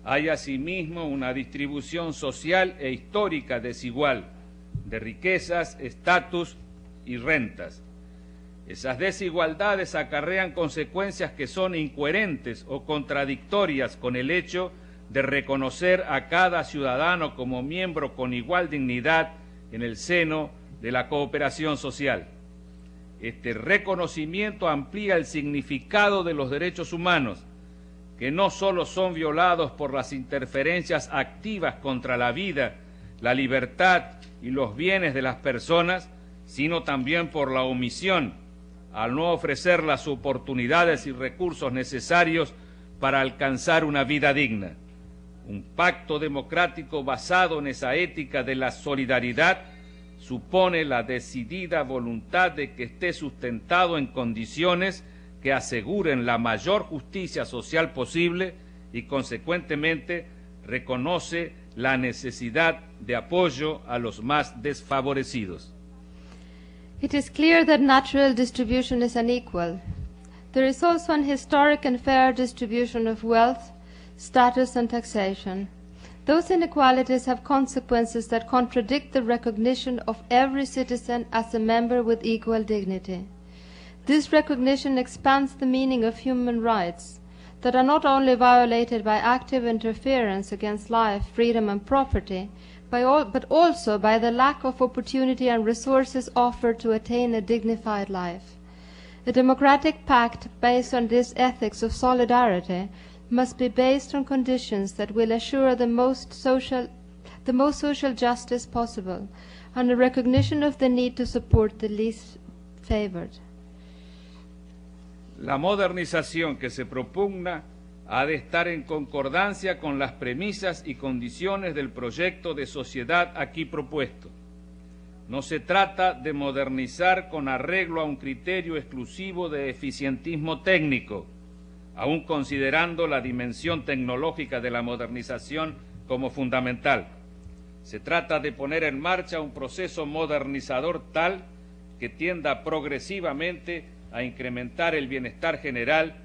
Hay asimismo una distribución social e histórica desigual de riquezas, estatus y rentas. Esas desigualdades acarrean consecuencias que son incoherentes o contradictorias con el hecho de reconocer a cada ciudadano como miembro con igual dignidad en el seno de la cooperación social. Este reconocimiento amplía el significado de los derechos humanos, que no solo son violados por las interferencias activas contra la vida, la libertad y los bienes de las personas, sino también por la omisión, al no ofrecer las oportunidades y recursos necesarios para alcanzar una vida digna. Un pacto democrático basado en esa ética de la solidaridad supone la decidida voluntad de que esté sustentado en condiciones que aseguren la mayor justicia social posible y, consecuentemente, reconoce la necesidad de apoyo a los más desfavorecidos. It is clear that natural distribution is unequal. There is also an historic and fair distribution of wealth, status and taxation. Those inequalities have consequences that contradict the recognition of every citizen as a member with equal dignity. This recognition expands the meaning of human rights that are not only violated by active interference against life, freedom and property, but also by the lack of opportunity and resources offered to attain a dignified life. A democratic pact based on this ethics of solidarity must be based on conditions that will assure the most social justice possible, and a recognition of the need to support the least favored. La modernización que se propugna ha de estar en concordancia con las premisas y condiciones del proyecto de sociedad aquí propuesto. No se trata de modernizar con arreglo a un criterio exclusivo de eficientismo técnico, aún considerando la dimensión tecnológica de la modernización como fundamental. Se trata de poner en marcha un proceso modernizador tal que tienda progresivamente a incrementar el bienestar general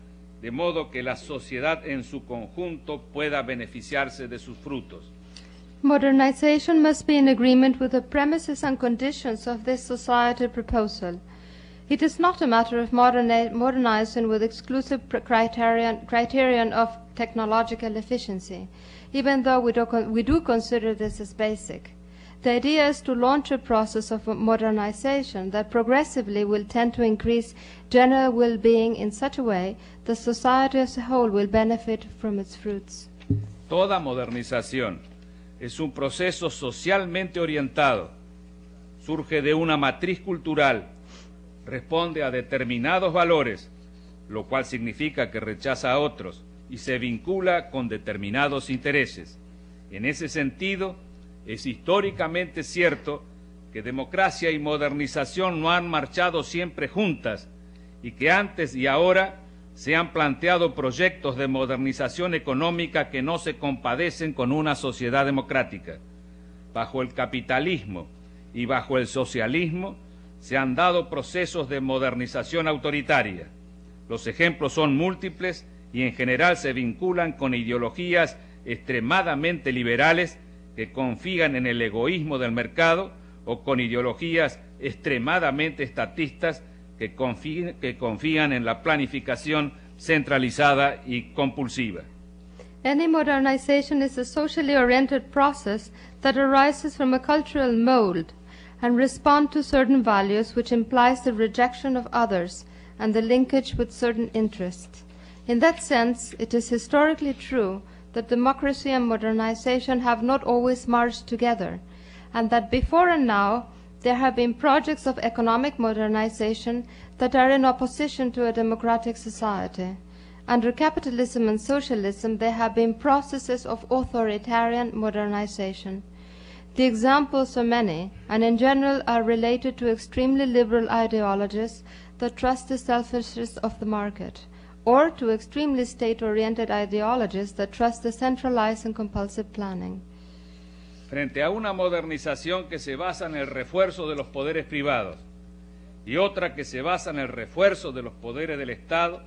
de modo que la sociedad en su conjunto pueda beneficiarse de sus frutos. Modernization must be in agreement with the premises and conditions of this society proposal. It is not a matter of modernizing with exclusive criterion of technological efficiency, even though we do consider this as basic. The idea is to launch a process of modernization that progressively will tend to increase general well-being in such a way that society as a whole will benefit from its fruits. Toda modernización es un proceso socialmente orientado, surge de una matriz cultural, responde a determinados valores, lo cual significa que rechaza a otros y se vincula con determinados intereses. En ese sentido, es históricamente cierto que democracia y modernización no han marchado siempre juntas y que antes y ahora se han planteado proyectos de modernización económica que no se compadecen con una sociedad democrática. Bajo el capitalismo y bajo el socialismo se han dado procesos de modernización autoritaria. Los ejemplos son múltiples y en general se vinculan con ideologías extremadamente liberales que confían en el egoísmo del mercado o con ideologías extremadamente estatistas que confían en la planificación centralizada y compulsiva. Any modernization is a socially oriented process that arises from a cultural mold and responds to certain values, which implies the rejection of others and the linkage with certain interests. In that sense, it is historically true that democracy and modernization have not always marched together, and that before and now there have been projects of economic modernization that are in opposition to a democratic society. Under capitalism and socialism, there have been processes of authoritarian modernization. The examples are many, and in general are related to extremely liberal ideologies that trust the selfishness of the market, or to extremely state-oriented ideologies that trust the centralized and compulsive planning. Frente a una modernización que se basa en el refuerzo de los poderes privados y otra que se basa en el refuerzo de los poderes del Estado,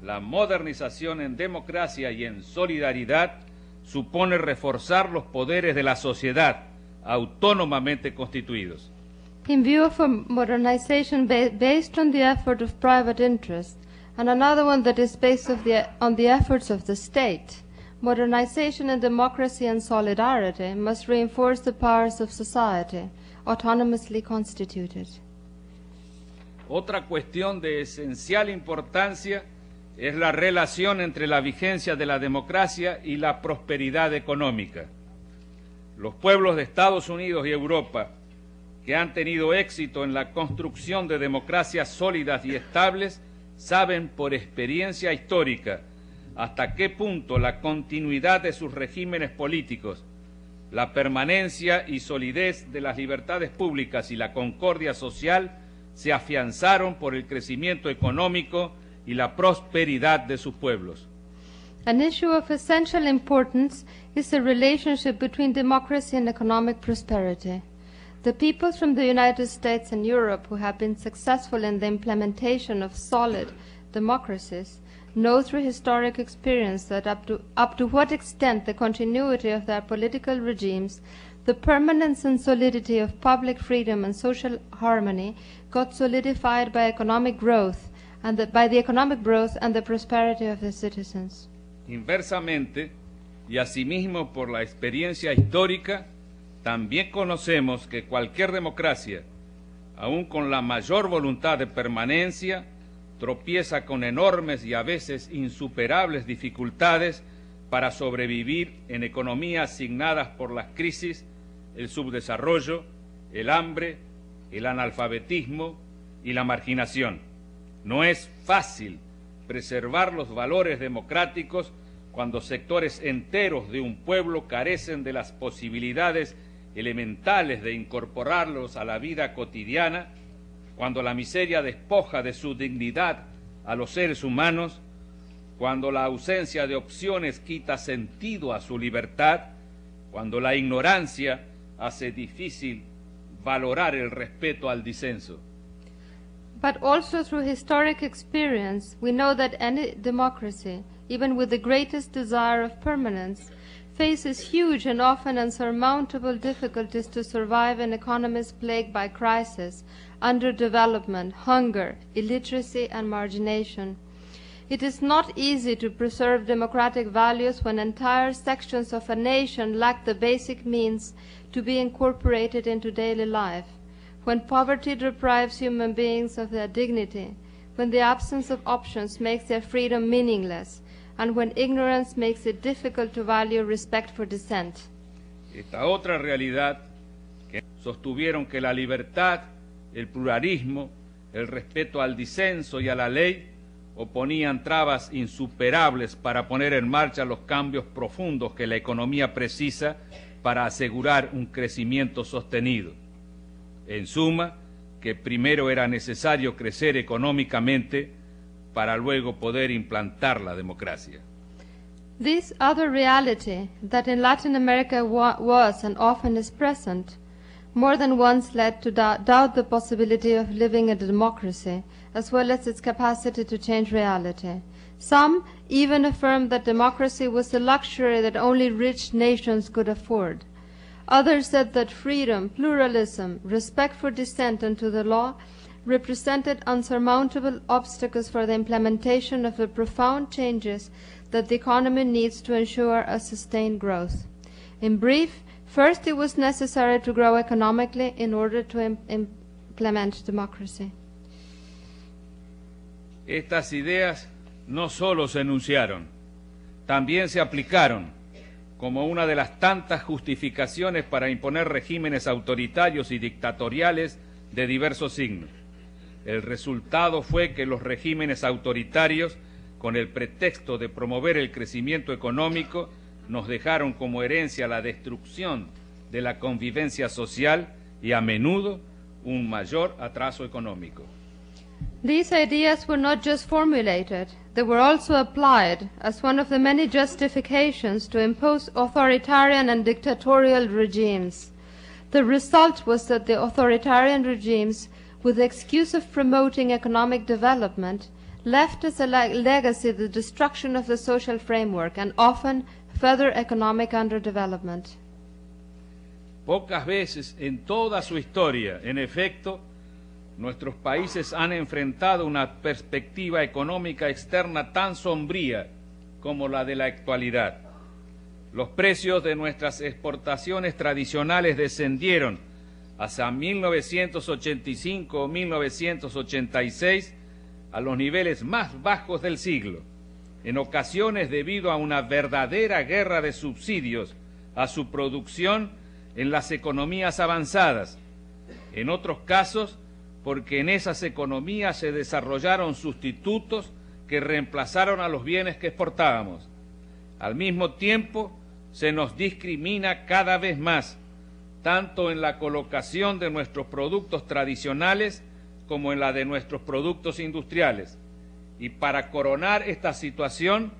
la modernización en democracia y en solidaridad supone reforzar los poderes de la sociedad autónomamente constituidos. In view of a modernization based on the effort of private interest, and another one that is based on the efforts of the state, modernization in democracy and solidarity must reinforce the powers of society, autonomously constituted. Otra cuestión de esencial importancia es la relación entre la vigencia de la democracia y la prosperidad económica. Los pueblos de Estados Unidos y Europa, que han tenido éxito en la construcción de democracias sólidas y estables, saben por experiencia histórica hasta qué punto la continuidad de sus regímenes políticos, la permanencia y solidez de las libertades públicas y la concordia social se afianzaron por el crecimiento económico y la prosperidad de sus pueblos. An issue of essential importance is the relationship between democracy and economic prosperity. The peoples from the United States and Europe who have been successful in the implementation of solid democracies know through historic experience that up to what extent the continuity of their political regimes, the permanence and solidity of public freedom and social harmony got solidified by economic growth and by the economic growth and the prosperity of the citizens. Inversamente, y asimismo por la experiencia histórica, también conocemos que cualquier democracia, aun con la mayor voluntad de permanencia, tropieza con enormes y a veces insuperables dificultades para sobrevivir en economías asignadas por las crisis, el subdesarrollo, el hambre, el analfabetismo y la marginación. No es fácil preservar los valores democráticos cuando sectores enteros de un pueblo carecen de las posibilidades elementales de incorporarlos a la vida cotidiana, cuando la miseria despoja de su dignidad a los seres humanos, cuando la ausencia de opciones quita sentido a su libertad, cuando la ignorancia hace difícil valorar el respeto al disenso. But also through historic experience, we know that any democracy, even with the greatest desire of permanence, faces huge and often unsurmountable difficulties to survive in economies plagued by crisis, underdevelopment, hunger, illiteracy, and margination. It is not easy to preserve democratic values when entire sections of a nation lack the basic means to be incorporated into daily life, when poverty deprives human beings of their dignity, when the absence of options makes their freedom meaningless, and when ignorance makes it difficult to value respect for dissent. Esta otra realidad que sostuvieron que la libertad, el pluralismo, el respeto al disenso y a la ley oponían trabas insuperables para poner en marcha los cambios profundos que la economía precisa para asegurar un crecimiento sostenido. En suma, que primero era necesario crecer económicamente para luego poder implantar la democracia. This other reality that in Latin America was and often is present, more than once led to doubt the possibility of living a democracy, as well as its capacity to change reality. Some even affirmed that democracy was a luxury that only rich nations could afford. Others said that freedom, pluralism, respect for dissent and to the law represented unsurmountable obstacles for the implementation of the profound changes that the economy needs to ensure a sustained growth. In brief, first it was necessary to grow economically in order to implement democracy. Estas ideas no solo se enunciaron, también se aplicaron como una de las tantas justificaciones para imponer regímenes autoritarios y dictatoriales de diversos signos. El resultado fue que los regímenes autoritarios, con el pretexto de promover el crecimiento económico, nos dejaron como herencia la destrucción de la convivencia social y a menudo un mayor atraso económico. These ideas were not just formulated, they were also applied as one of the many justifications to impose authoritarian and dictatorial regimes. The result was that the authoritarian regimes, with the excuse of promoting economic development, left as a legacy the destruction of the social framework and often further economic underdevelopment. Pocas veces en toda su historia, en efecto, nuestros países han enfrentado una perspectiva económica externa tan sombría como la de la actualidad. Los precios de nuestras exportaciones tradicionales descendieron hacia 1985 o 1986 a los niveles más bajos del siglo, en ocasiones debido a una verdadera guerra de subsidios a su producción en las economías avanzadas, en otros casos porque en esas economías se desarrollaron sustitutos que reemplazaron a los bienes que exportábamos. Al mismo tiempo, se nos discrimina cada vez más, tanto en la colocación de nuestros productos tradicionales como en la de nuestros productos industriales. Y para coronar esta situación,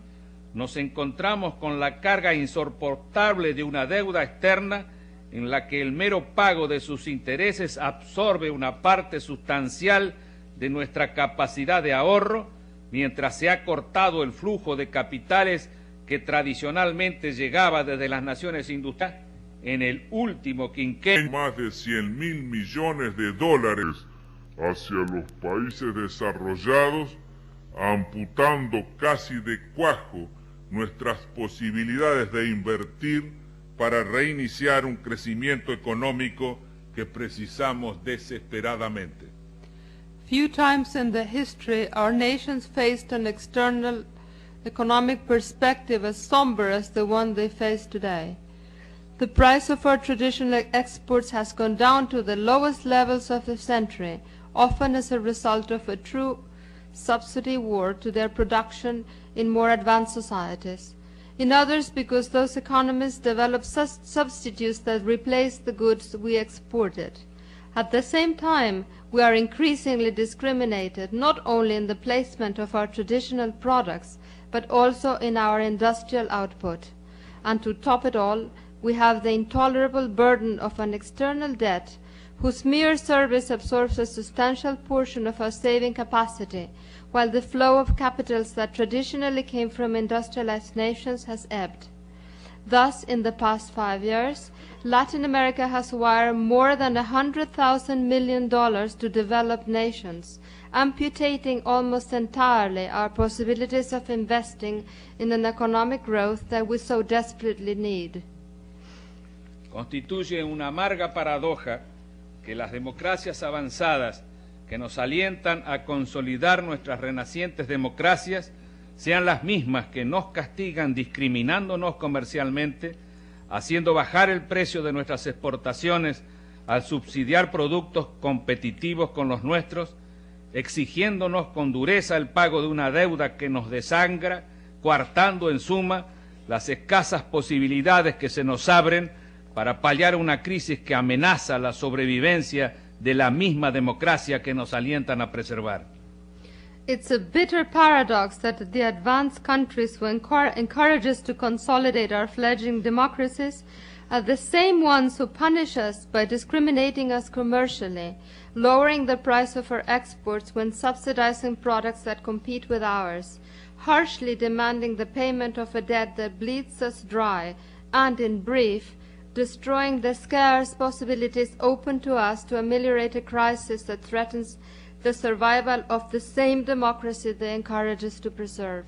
nos encontramos con la carga insoportable de una deuda externa en la que el mero pago de sus intereses absorbe una parte sustancial de nuestra capacidad de ahorro, mientras se ha cortado el flujo de capitales que tradicionalmente llegaba desde las naciones industriales en el último quinquenio. Más de 100.000 millones de dólares hacia los países desarrollados, amputando casi de cuajo nuestras posibilidades de invertir para reiniciar un crecimiento económico que precisamos desesperadamente. Few times in the history our nations faced an external economic perspective as somber as the one they face today. The price of our traditional exports has gone down to the lowest levels of the century, often as a result of a true subsidy war to their production in more advanced societies. In others, because those economies developed substitutes that replace the goods we exported. At the same time, we are increasingly discriminated not only in the placement of our traditional products, but also in our industrial output. And to top it all, we have the intolerable burden of an external debt whose mere service absorbs a substantial portion of our saving capacity, while the flow of capitals that traditionally came from industrialized nations has ebbed. Thus, in the past 5 years, Latin America has wired more than $100,000 million to developed nations, amputating almost entirely our possibilities of investing in an economic growth that we so desperately need. Constituye una amarga paradoja que las democracias avanzadas que nos alientan a consolidar nuestras renacientes democracias sean las mismas que nos castigan discriminándonos comercialmente, haciendo bajar el precio de nuestras exportaciones al subsidiar productos competitivos con los nuestros, exigiéndonos con dureza el pago de una deuda que nos desangra, coartando en suma las escasas posibilidades que se nos abren para paliar una crisis que amenaza la sobrevivencia de la misma democracia que nos alientan a preservar. It's a bitter paradox that the advanced countries who encourage us to consolidate our fledgling democracies are the same ones who punish us by discriminating us commercially, lowering the price of our exports when subsidizing products that compete with ours, harshly demanding the payment of a debt that bleeds us dry, and, in brief, destroying the scarce possibilities open to us to ameliorate a crisis that threatens the survival of the same democracy they encourage us to preserve.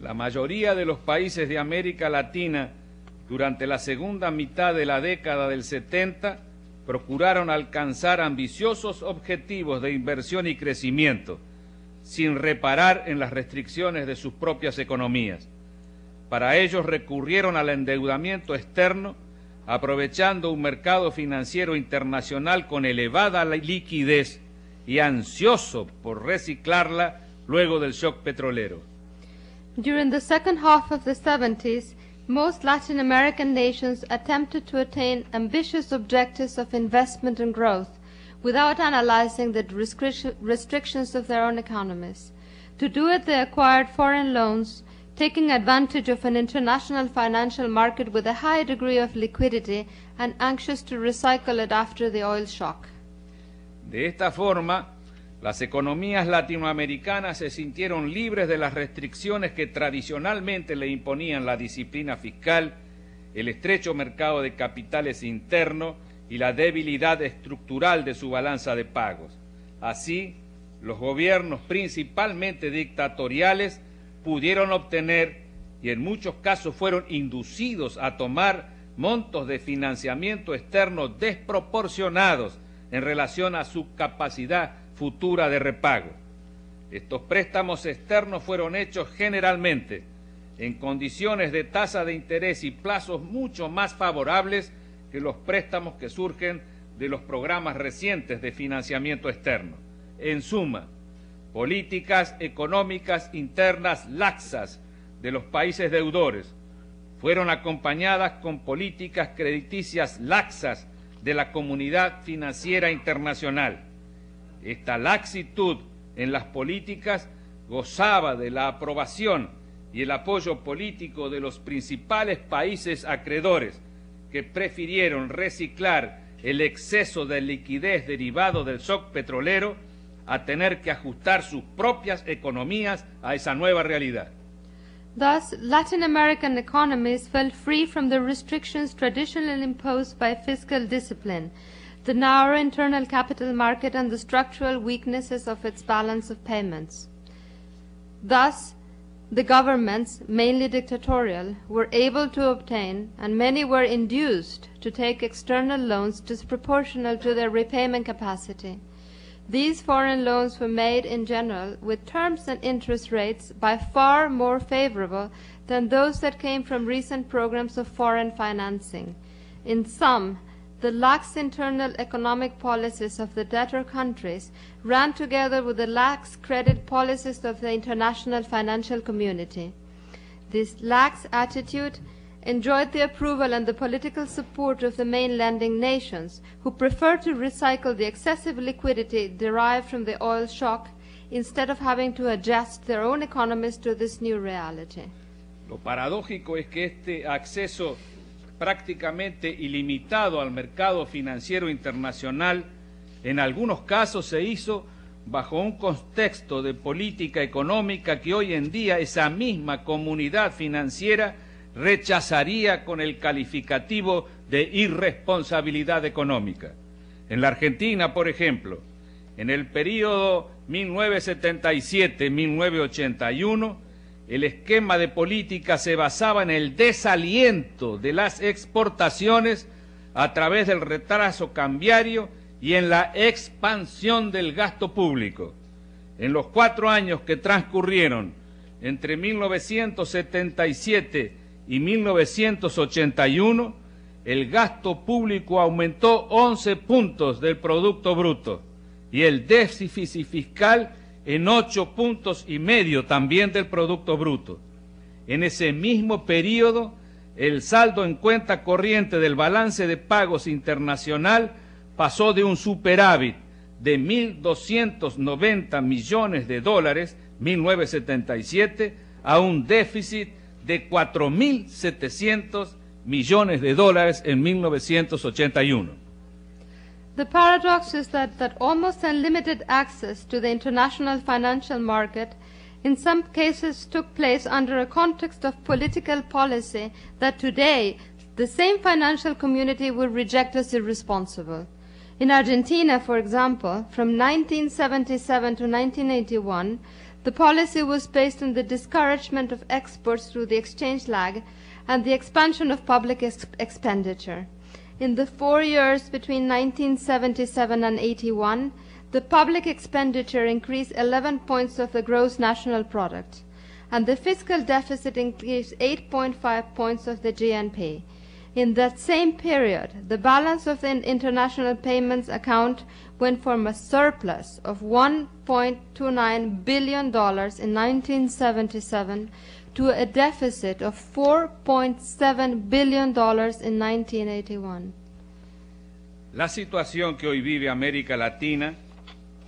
La mayoría de los países de América Latina durante la segunda mitad de la década del 70 procuraron alcanzar ambiciosos objetivos de inversión y crecimiento, sin reparar en las restricciones de sus propias economías. Para ellos recurrieron al endeudamiento externo, aprovechando un mercado financiero internacional con elevada liquidez y ansioso por reciclarla luego del shock petrolero. During the second half of the 70s, most Latin American nations attempted to attain ambitious objectives of investment and growth without analyzing the restrictions of their own economies. To do it, they acquired foreign loans, taking advantage of an international financial market with a high degree of liquidity and anxious to recycle it after the oil shock. De esta forma, las economías latinoamericanas se sintieron libres de las restricciones que tradicionalmente le imponían la disciplina fiscal, el estrecho mercado de capitales interno y la debilidad estructural de su balanza de pagos. Así, los gobiernos, principalmente dictatoriales, pudieron obtener y en muchos casos fueron inducidos a tomar montos de financiamiento externo desproporcionados en relación a su capacidad futura de repago. Estos préstamos externos fueron hechos generalmente en condiciones de tasa de interés y plazos mucho más favorables que los préstamos que surgen de los programas recientes de financiamiento externo. En suma, políticas económicas internas laxas de los países deudores fueron acompañadas con políticas crediticias laxas de la comunidad financiera internacional. Esta laxitud en las políticas gozaba de la aprobación y el apoyo político de los principales países acreedores, que prefirieron reciclar el exceso de liquidez derivado del shock petrolero a tener que ajustar sus propias economías a esa nueva realidad. Thus, Latin American economies fell free from the restrictions traditionally imposed by fiscal discipline, the narrow internal capital market, and the structural weaknesses of its balance of payments. Thus, the governments, mainly dictatorial, were able to obtain, and many were induced to take external loans disproportional to their repayment capacity. These foreign loans were made in general with terms and interest rates by far more favorable than those that came from recent programs of foreign financing. In sum, the lax internal economic policies of the debtor countries ran together with the lax credit policies of the international financial community. This lax attitude enjoyed the approval and the political support of the main lending nations, who preferred to recycle the excessive liquidity derived from the oil shock instead of having to adjust their own economies to this new reality. Lo paradójico es que este acceso prácticamente ilimitado al mercado financiero internacional, en algunos casos se hizo bajo un contexto de política económica que hoy en día esa misma comunidad financiera rechazaría con el calificativo de irresponsabilidad económica. En la Argentina, por ejemplo, en el período 1977-1981, el esquema de política se basaba en el desaliento de las exportaciones a través del retraso cambiario y en la expansión del gasto público. En los 4 años que transcurrieron entre 1977 y 1981, el gasto público aumentó 11 puntos del Producto Bruto y el déficit fiscal en 8,5 puntos también del Producto Bruto. En ese mismo periodo, el saldo en cuenta corriente del balance de pagos internacional pasó de un superávit de $1.290 millones de 1977 a un déficit de $4.700 millones de en 1981. The paradox is that almost unlimited access to the international financial market in some cases took place under a context of political policy that today the same financial community would reject as irresponsible. In Argentina, for example, from 1977 to 1981, the policy was based on the discouragement of exports through the exchange lag and the expansion of public expenditure. In the 4 years between 1977 and 81, the public expenditure increased 11 points of the gross national product, and the fiscal deficit increased 8.5 points of the GNP. In that same period, the balance of the international payments account went from a surplus of $1.29 billion in 1977 to a deficit of $4.7 billion in 1981. La situación que hoy vive América Latina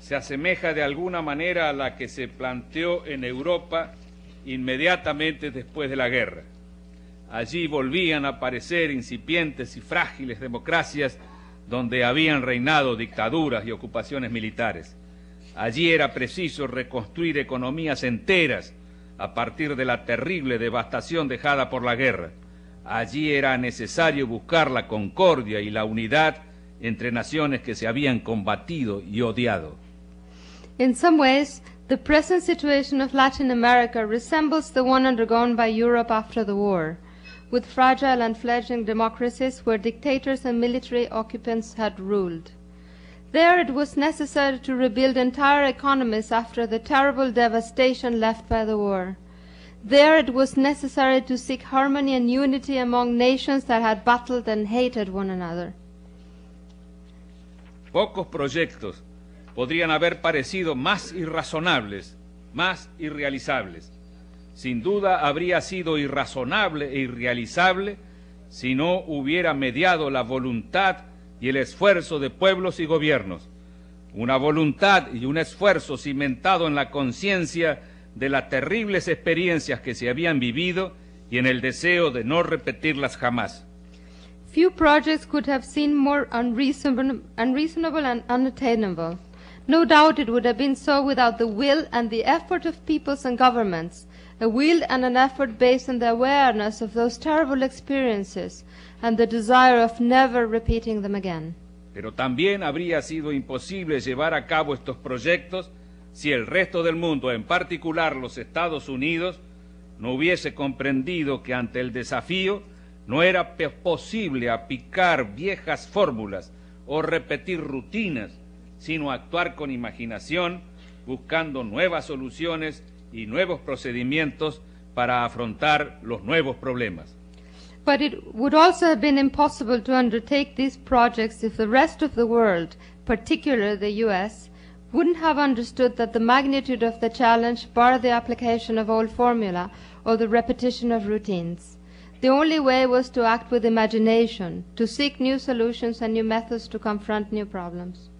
se asemeja de alguna manera a la que se planteó en Europa inmediatamente después de la guerra. Allí volvían a aparecer incipientes y frágiles democracias donde habían reinado dictaduras y ocupaciones militares. Allí era preciso reconstruir economías enteras a partir de la terrible devastación dejada por la guerra. Allí era necesario buscar la concordia y la unidad entre naciones que se habían combatido y odiado. In some ways, the present situation of Latin America resembles the one undergone by Europe after the war, with fragile and fledgling democracies where dictators and military occupants had ruled. There it was necessary to rebuild entire economies after the terrible devastation left by the war. There it was necessary to seek harmony and unity among nations that had battled and hated one another. Pocos proyectos podrían haber parecido más irrazonables, más irrealizables. Sin duda habría sido irrazonable e irrealizable si no hubiera mediado la voluntad y el esfuerzo de pueblos y gobiernos. Una voluntad y un esfuerzo cimentado en la conciencia de las terribles experiencias que se habían vivido y en el deseo de no repetirlas jamás. Few projects could have seemed more unreasonable and unattainable. No doubt it would have been so without the will and the effort of peoples and governments, a will and an effort based on the awareness of those terrible experiences and the desire of never repeating them again. Pero también habría sido imposible llevar a cabo estos proyectos si el resto del mundo, en particular los Estados Unidos, no hubiese comprendido que ante el desafío no era posible aplicar viejas fórmulas o repetir rutinas, sino actuar con imaginación, buscando nuevas soluciones y nuevos procedimientos para afrontar los nuevos problemas. But it would also have been impossible to undertake these projects if the rest of the world, particularly the US, wouldn't have understood that the magnitude of the challenge barred the application of old formula or the repetition of routines. The only way was to act with imagination, to seek new solutions and new methods to confront new problems.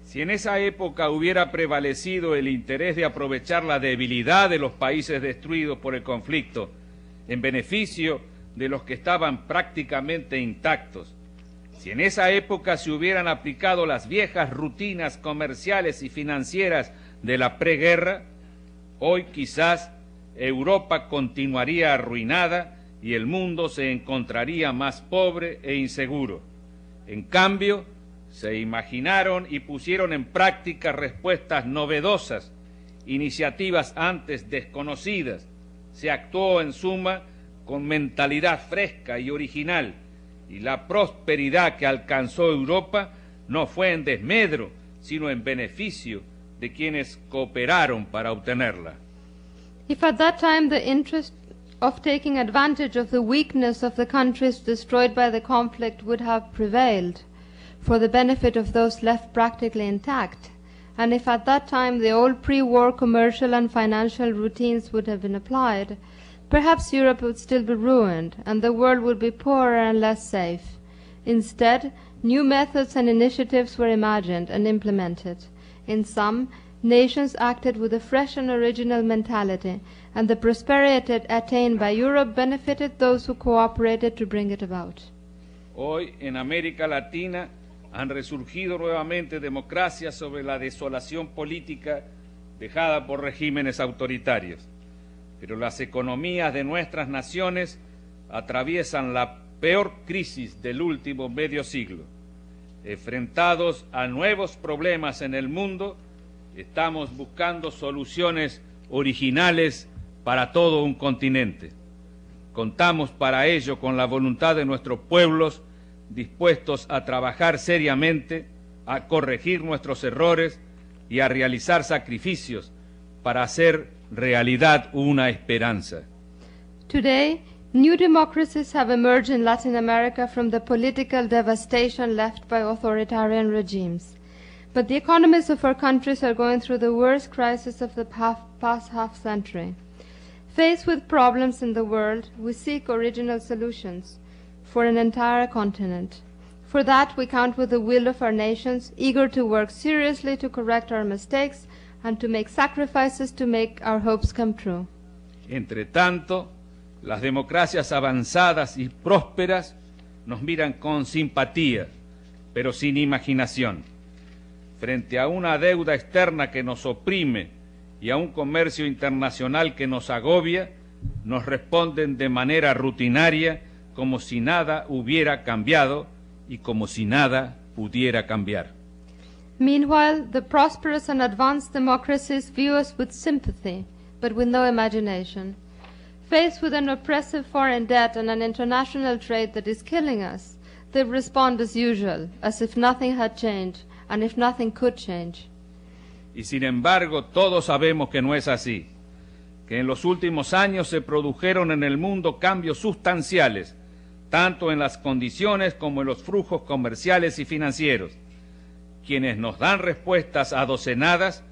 Si en esa época hubiera prevalecido el interés de aprovechar la debilidad de los países destruidos por el conflicto en beneficio de los que estaban prácticamente intactos. Si en esa época se hubieran aplicado las viejas rutinas comerciales y financieras de la preguerra, hoy quizás Europa continuaría arruinada y el mundo se encontraría más pobre e inseguro. En cambio, se imaginaron y pusieron en práctica respuestas novedosas, iniciativas antes desconocidas. Se actuó, en suma, con mentalidad fresca y original, y la prosperidad que alcanzó Europa no fue en desmedro, sino en beneficio de quienes cooperaron para obtenerla. If at that time the interest of taking advantage of the weakness of the countries destroyed by the conflict would have prevailed for the benefit of those left practically intact, and if at that time the old pre-war commercial and financial routines would have been applied, perhaps Europe would still be ruined and the world would be poorer and less safe. Instead, new methods and initiatives were imagined and implemented. In some, nations acted with a fresh and original mentality, and the prosperity attained by Europe benefited those who cooperated to bring it about. Hoy, en América Latina, han resurgido nuevamente democracias sobre la desolación política dejada por regímenes autoritarios. Pero las economías de nuestras naciones atraviesan la peor crisis del último medio siglo. Enfrentados a nuevos problemas en el mundo, estamos buscando soluciones originales para todo un continente. Contamos para ello con la voluntad de nuestros pueblos dispuestos a trabajar seriamente, a corregir nuestros errores y a realizar sacrificios para hacer realidad una esperanza. Today, new democracies have emerged in Latin America from the political devastation left by authoritarian regimes. But the economies of our countries are going through the worst crisis of the past half-century. Faced with problems in the world, we seek original solutions for an entire continent. For that, we count with the will of our nations, eager to work seriously to correct our mistakes and to make sacrifices to make our hopes come true. Entre tanto, las democracias avanzadas y prósperas nos miran con simpatía, pero sin imaginación. Frente a una deuda externa que nos oprime y a un comercio internacional que nos agobia, nos responden de manera rutinaria como si nada hubiera cambiado y como si nada pudiera cambiar. Meanwhile, the prosperous and advanced democracies view us with sympathy, but with no imagination. Faced with an oppressive foreign debt and an international trade that is killing us, they respond as usual, as if nothing had changed, and if nothing could change. Y sin embargo, todos sabemos que no es así, que en los últimos años se produjeron en el mundo cambios sustanciales, tanto en las condiciones como en los flujos comerciales y financieros. Quienes nos dan respuestas adocenadas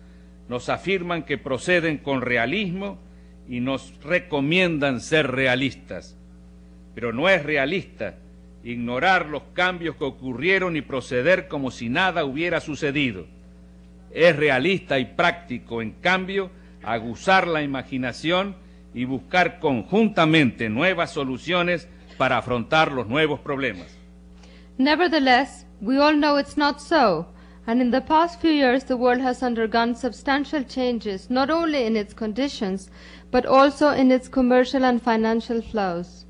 nos afirman que proceden con realismo y nos recomiendan ser realistas. Pero no es realista ignorar los cambios que ocurrieron y proceder como si nada hubiera sucedido. Es realista y práctico, en cambio, aguzar la imaginación y buscar conjuntamente nuevas soluciones para afrontar los nuevos problemas. Nevertheless, we all know it's not so, and in the past few years the world has undergone substantial changes, not only in its conditions, but also in its commercial and financial flows.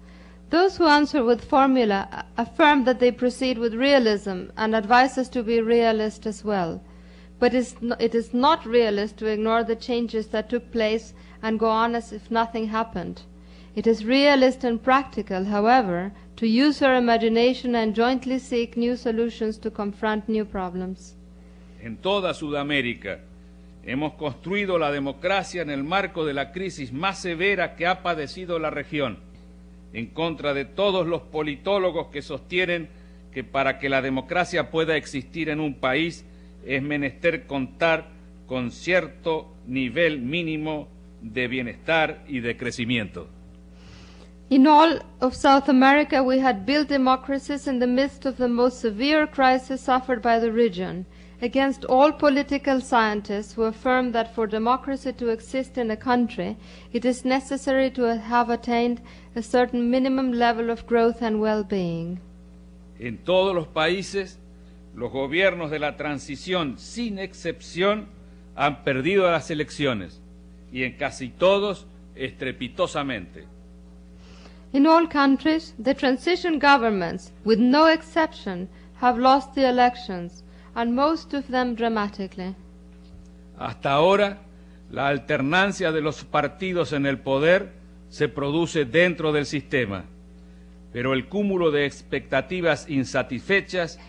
Those who answer with formula affirm that they proceed with realism and advise us to be realist as well. But it is not realist to ignore the changes that took place and go on as if nothing happened. It is realist and practical, however, to use our imagination and jointly seek new solutions to confront new problems. En toda Sudamérica hemos construido la democracia en el marco de la crisis más severa que ha padecido la región, en contra de todos los politólogos que sostienen que para que la democracia pueda existir en un país es menester contar con cierto nivel mínimo de bienestar y de crecimiento. In all of South America, we had built democracies in the midst of the most severe crisis suffered by the region, against all political scientists who affirm that for democracy to exist in a country, it is necessary to have attained a certain minimum level of growth and well-being. En todos los países, los gobiernos de la transición, sin excepción, han perdido las elecciones, y en casi todos, estrepitosamente. In all countries, the transition governments, with no exception, have lost the elections, and most of them dramatically. Hasta ahora, la alternancia de los partidos en el poder se produce dentro del sistema, pero el cúmulo de expectativas insatisfechas,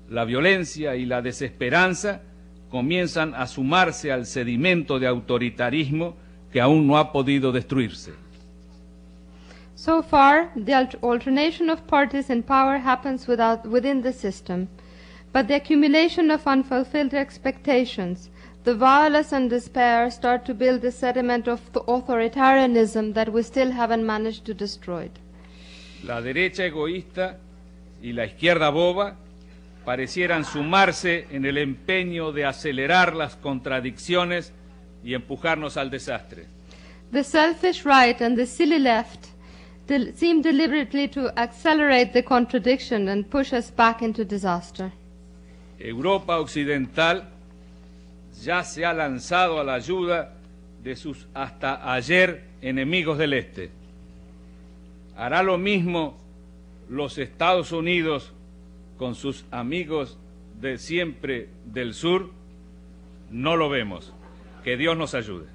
la violencia y la desesperanza comienzan a sumarse al sedimento de autoritarismo que aún no ha podido destruirse. So far, the alternation of parties in power happens within the system, but the accumulation of unfulfilled expectations, the violence and despair start to build the sediment of the authoritarianism that we still haven't managed to destroy. La derecha egoísta y la izquierda boba parecieran sumarse en el empeño de acelerar las contradicciones y empujarnos al desastre. The selfish right and the silly left seem deliberately to accelerate the contradiction and push us back into disaster. Europa Occidental ya se ha lanzado a la ayuda de sus hasta ayer enemigos del Este. ¿Hará lo mismo los Estados Unidos con sus amigos de siempre del sur? No lo vemos. Que Dios nos ayude.